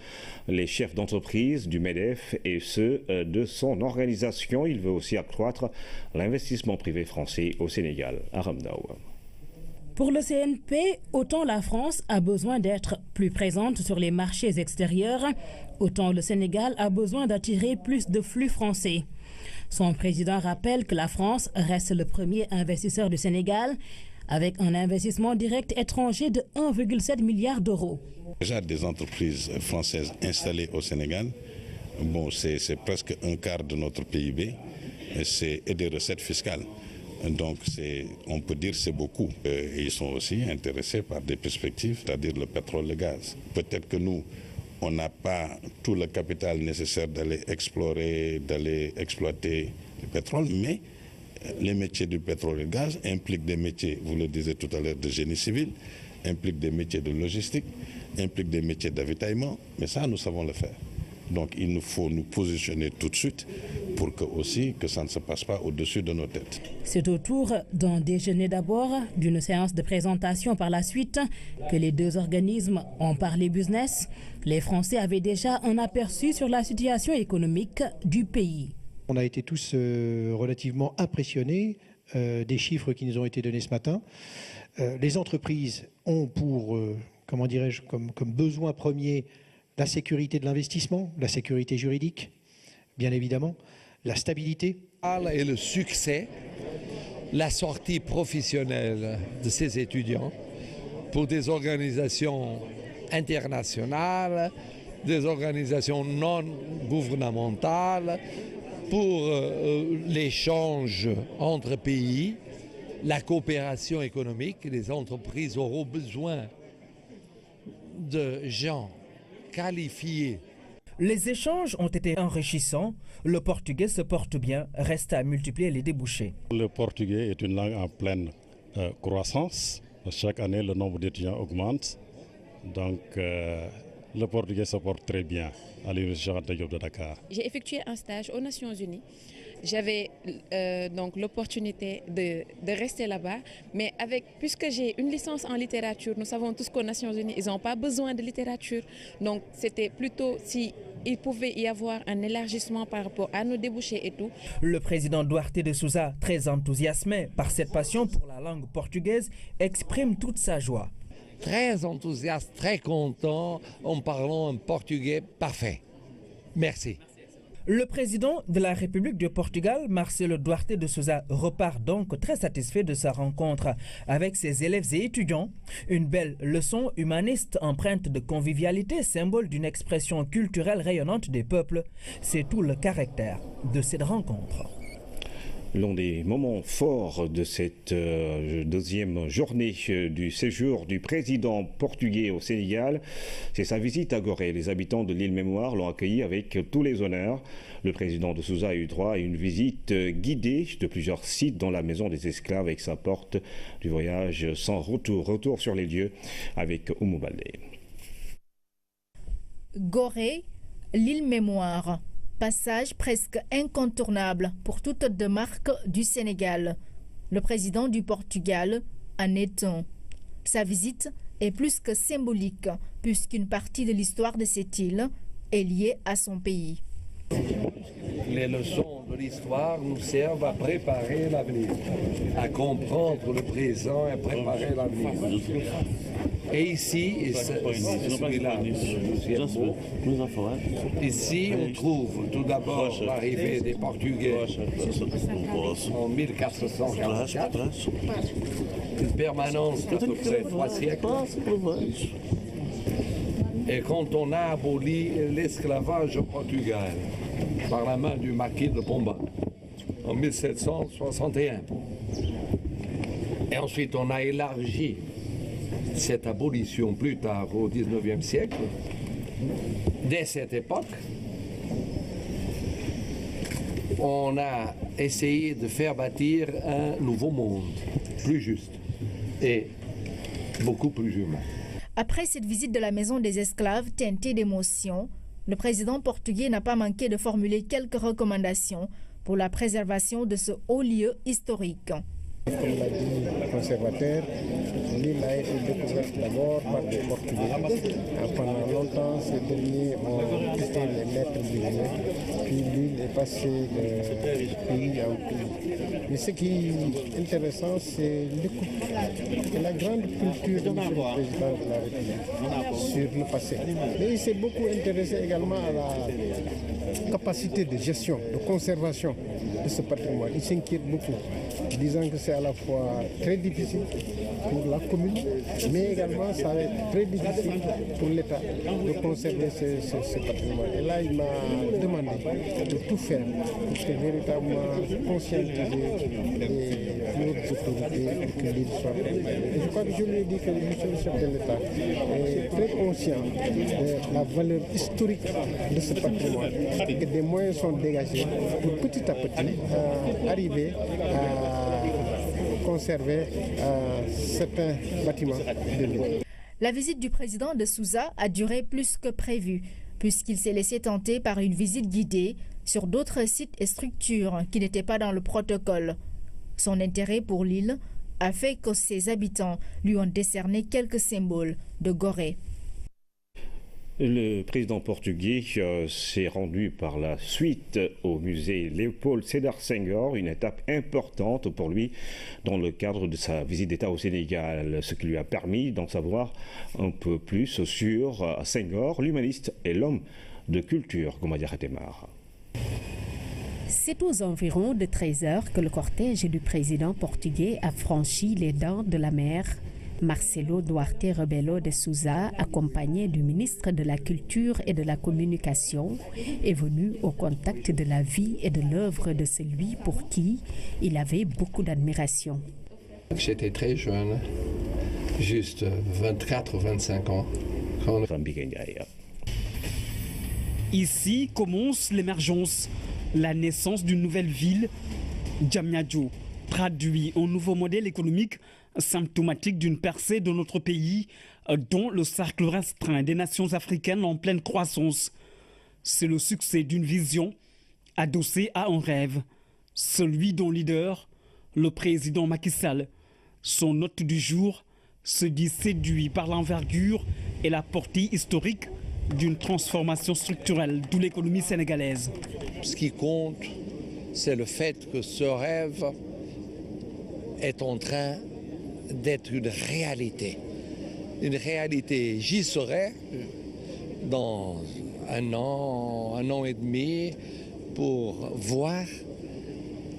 les chefs d'entreprise du MEDEF et ceux de son organisation. Il veut aussi accroître l'investissement privé français au Sénégal. Aram Daoua. Pour le CNP, autant la France a besoin d'être plus présente sur les marchés extérieurs, autant le Sénégal a besoin d'attirer plus de flux français. Son président rappelle que la France reste le premier investisseur du Sénégal avec un investissement direct étranger de 1,7 milliard d'euros. Déjà des entreprises françaises installées au Sénégal, bon, c'est presque un quart de notre PIB et des recettes fiscales. Donc on peut dire que c'est beaucoup. Ils sont aussi intéressés par des perspectives, c'est-à-dire le pétrole et le gaz. Peut-être que nous, on n'a pas tout le capital nécessaire d'aller explorer, d'aller exploiter le pétrole, mais les métiers du pétrole et du gaz impliquent des métiers, vous le disiez tout à l'heure, de génie civil, impliquent des métiers de logistique, impliquent des métiers d'avitaillement, mais ça, nous savons le faire. Donc il nous faut nous positionner tout de suite pour que ça ne se passe pas au-dessus de nos têtes. C'est au tour d'un déjeuner d'abord, d'une séance de présentation par la suite, que les deux organismes ont parlé business. Les Français avaient déjà un aperçu sur la situation économique du pays. On a été tous relativement impressionnés des chiffres qui nous ont été donnés ce matin. Les entreprises ont pour, comment dirais-je, comme besoin premier, la sécurité de l'investissement, la sécurité juridique, bien évidemment, la stabilité. Et le succès, la sortie professionnelle de ces étudiants pour des organisations internationales, des organisations non gouvernementales, pour l'échange entre pays, la coopération économique. Les entreprises auront besoin de gens qualifiés. Les échanges ont été enrichissants. Le portugais se porte bien. Reste à multiplier les débouchés. Le portugais est une langue en pleine croissance. Chaque année, le nombre d'étudiants augmente. Donc, le portugais se porte très bien à l'Université Cheikh Anta Diop de Dakar. J'ai effectué un stage aux Nations Unies. J'avais donc l'opportunité de rester là-bas, mais puisque j'ai une licence en littérature, nous savons tous qu'aux Nations Unies, ils n'ont pas besoin de littérature. Donc c'était plutôt s'il pouvait y avoir un élargissement par rapport à nos débouchés et tout. Le président Duarte de Souza, très enthousiasmé par cette passion pour la langue portugaise, exprime toute sa joie. Très enthousiaste, très content en parlant un portugais parfait. Merci. Le président de la République du Portugal, Marcelo Duarte de Souza, repart donc très satisfait de sa rencontre avec ses élèves et étudiants. Une belle leçon humaniste empreinte de convivialité, symbole d'une expression culturelle rayonnante des peuples. C'est tout le caractère de cette rencontre. L'un des moments forts de cette deuxième journée du séjour du président portugais au Sénégal, c'est sa visite à Gorée. Les habitants de l'île Mémoire l'ont accueilli avec tous les honneurs. Le président de Souza a eu droit à une visite guidée de plusieurs sites dans la maison des esclaves avec sa porte du voyage sans retour. Retour sur les lieux avec Oumou Baldé. Gorée, l'île Mémoire. Passage presque incontournable pour toute démarque du Sénégal. Le président du Portugal en est un. Sa visite est plus que symbolique puisqu'une partie de l'histoire de cette île est liée à son pays. Les leçons de l'histoire nous servent à préparer l'avenir, à comprendre le présent et à préparer l'avenir. Et ici, ici on trouve tout d'abord l'arrivée des Portugais en 1444, une permanence d'à peu près 3 siècles. Et quand on a aboli l'esclavage au Portugal par la main du marquis de Pombal en 1761. Et ensuite on a élargi cette abolition plus tard au XIXe siècle. Dès cette époque, on a essayé de faire bâtir un nouveau monde, plus juste et beaucoup plus humain. Après cette visite de la maison des esclaves teintée d'émotion, le président portugais n'a pas manqué de formuler quelques recommandations pour la préservation de ce haut lieu historique. Comme l'a dit le conservateur, l'île a été découverte d'abord par les Portugais. Pendant longtemps, ces derniers ont été les maîtres du lieu, puis l'île est passée de pays en pays. Mais ce qui est intéressant, c'est l'écoute et la grande culture du président de la République sur le passé. Mais il s'est beaucoup intéressé également à la capacité de gestion, de conservation de ce patrimoine. Il s'inquiète beaucoup, disant que c'est à la fois très difficile pour la commune, mais également ça va être très difficile pour l'État de conserver ce patrimoine. Et là, il m'a demandé de tout faire pour que véritablement conscientiser les autres autorités pour que l'île soit préservée. Et je crois que je lui ai dit que monsieur le chef de l'État est très conscient de la valeur historique de ce patrimoine et que des moyens sont dégagés pour petit à petit arriver à conserver certains bâtiments de l'île. La visite du président de Sousa a duré plus que prévu, puisqu'il s'est laissé tenter par une visite guidée sur d'autres sites et structures qui n'étaient pas dans le protocole. Son intérêt pour l'île a fait que ses habitants lui ont décerné quelques symboles de Gorée. Le président portugais s'est rendu par la suite au musée Léopold Sédar Senghor, une étape importante pour lui dans le cadre de sa visite d'État au Sénégal, ce qui lui a permis d'en savoir un peu plus sur Senghor, l'humaniste et l'homme de culture, Goumadia Khatemar. C'est aux environs de 13 heures que le cortège du président portugais a franchi les dents de la mer. Marcelo Duarte Rebelo de Sousa, accompagné du ministre de la Culture et de la Communication, est venu au contact de la vie et de l'œuvre de celui pour qui il avait beaucoup d'admiration. J'étais très jeune, juste 24 ou 25 ans. Ici commence l'émergence, la naissance d'une nouvelle ville, Diamniadio, traduit un nouveau modèle économique symptomatique d'une percée de notre pays, dont le cercle restreint des nations africaines en pleine croissance. C'est le succès d'une vision adossée à un rêve, celui dont leader, le président Macky Sall. Son hôte du jour se dit séduit par l'envergure et la portée historique d'une transformation structurelle de l'économie sénégalaise. Ce qui compte, c'est le fait que ce rêve est en train d'être une réalité. Une réalité, j'y serai dans un an et demi pour voir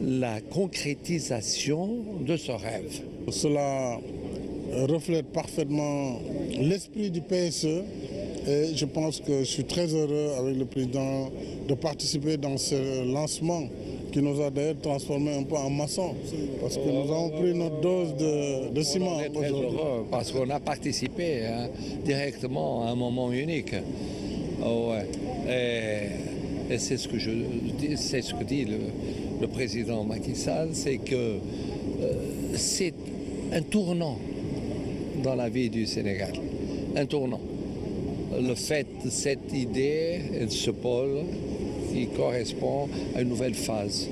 la concrétisation de ce rêve. Cela reflète parfaitement l'esprit du PSE et je pense que je suis très heureux avec le président de participer dans ce lancement qui nous a d'ailleurs transformé un peu en maçon, parce que nous avons pris notre dose de ciment. On est très heureux parce qu'on a participé directement à un moment unique. Et c'est ce que dit le président Macky Sall, c'est que c'est un tournant dans la vie du Sénégal, un tournant. Le fait de cette idée et de ce pôle qui correspond à une nouvelle phase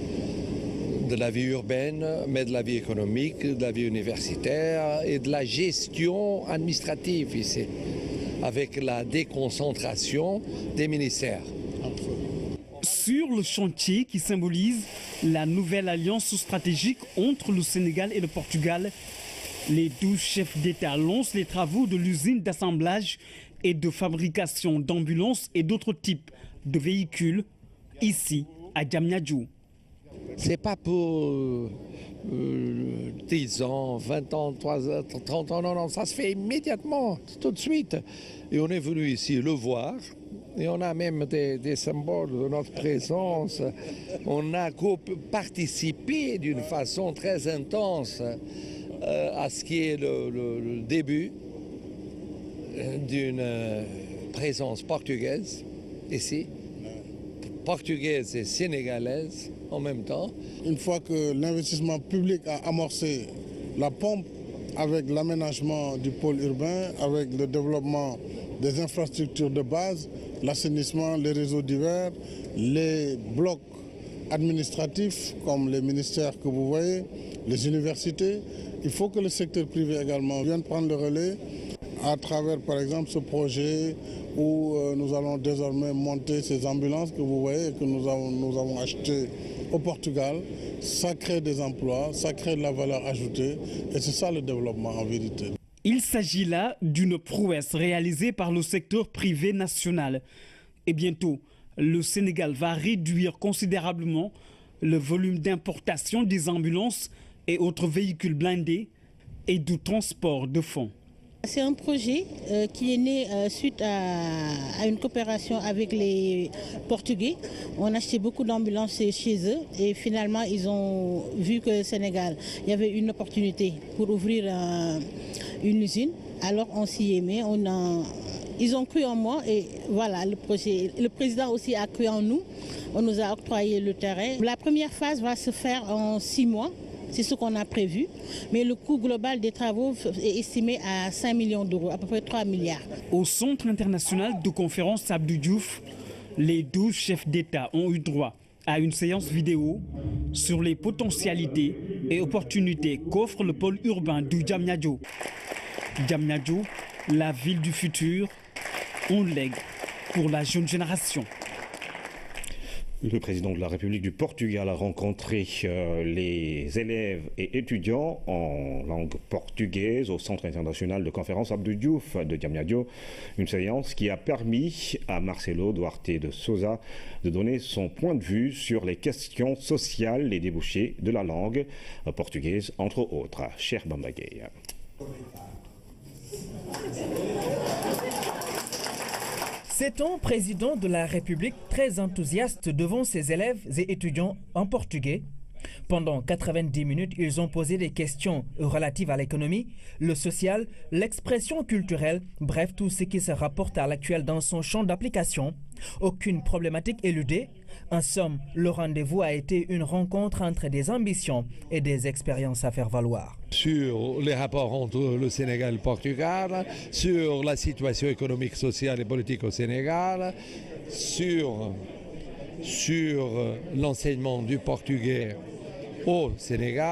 de la vie urbaine, mais de la vie économique, de la vie universitaire et de la gestion administrative ici, avec la déconcentration des ministères. Sur le chantier qui symbolise la nouvelle alliance stratégique entre le Sénégal et le Portugal, les 12 chefs d'État lancent les travaux de l'usine d'assemblage et de fabrication d'ambulances et d'autres types de véhicules ici à Diamniadio. C'est pas pour 10 ans, 20 ans, 30 ans, non, ça se fait immédiatement, tout de suite. Et on est venu ici le voir, et on a même des symboles de notre présence. On a participé d'une façon très intense à ce qui est le début d'une présence portugaise ici, portugaise et sénégalaise en même temps. Une fois que l'investissement public a amorcé la pompe avec l'aménagement du pôle urbain, avec le développement des infrastructures de base, l'assainissement, les réseaux divers, les blocs administratifs comme les ministères que vous voyez, les universités, il faut que le secteur privé également vienne prendre le relais à travers par exemple ce projet où nous allons désormais monter ces ambulances que vous voyez et que nous avons achetées au Portugal. Ça crée des emplois, ça crée de la valeur ajoutée et c'est ça le développement en vérité. Il s'agit là d'une prouesse réalisée par le secteur privé national. Et bientôt, le Sénégal va réduire considérablement le volume d'importation des ambulances et autres véhicules blindés et du transport de fonds. C'est un projet qui est né suite à une coopération avec les Portugais. On a acheté beaucoup d'ambulances chez eux et finalement ils ont vu que au Sénégal, il y avait une opportunité pour ouvrir une usine. Alors on s'y est mis, ils ont cru en moi et voilà le projet. Le président aussi a cru en nous. On nous a octroyé le terrain. La première phase va se faire en 6 mois. C'est ce qu'on a prévu, mais le coût global des travaux est estimé à 5 millions d'euros, à peu près 3 milliards. Au Centre international de conférence Abdou Diouf, les 12 chefs d'État ont eu droit à une séance vidéo sur les potentialités et opportunités qu'offre le pôle urbain du Diamniadio. Diamniadio, la ville du futur, on lègue pour la jeune génération. Le président de la République du Portugal a rencontré les élèves et étudiants en langue portugaise au Centre international de conférence Abdou Diouf de Diamniadio. Une séance qui a permis à Marcelo Duarte de Souza de donner son point de vue sur les questions sociales, les débouchés de la langue portugaise, entre autres. Cher Bambagay. C'est un président de la République très enthousiaste devant ses élèves et étudiants en portugais. Pendant 90 minutes, ils ont posé des questions relatives à l'économie, le social, l'expression culturelle, bref, tout ce qui se rapporte à l'actuel dans son champ d'application. Aucune problématique éludée. En somme, le rendez-vous a été une rencontre entre des ambitions et des expériences à faire valoir. Sur les rapports entre le Sénégal et le Portugal, sur la situation économique, sociale et politique au Sénégal, sur l'enseignement du portugais au Sénégal.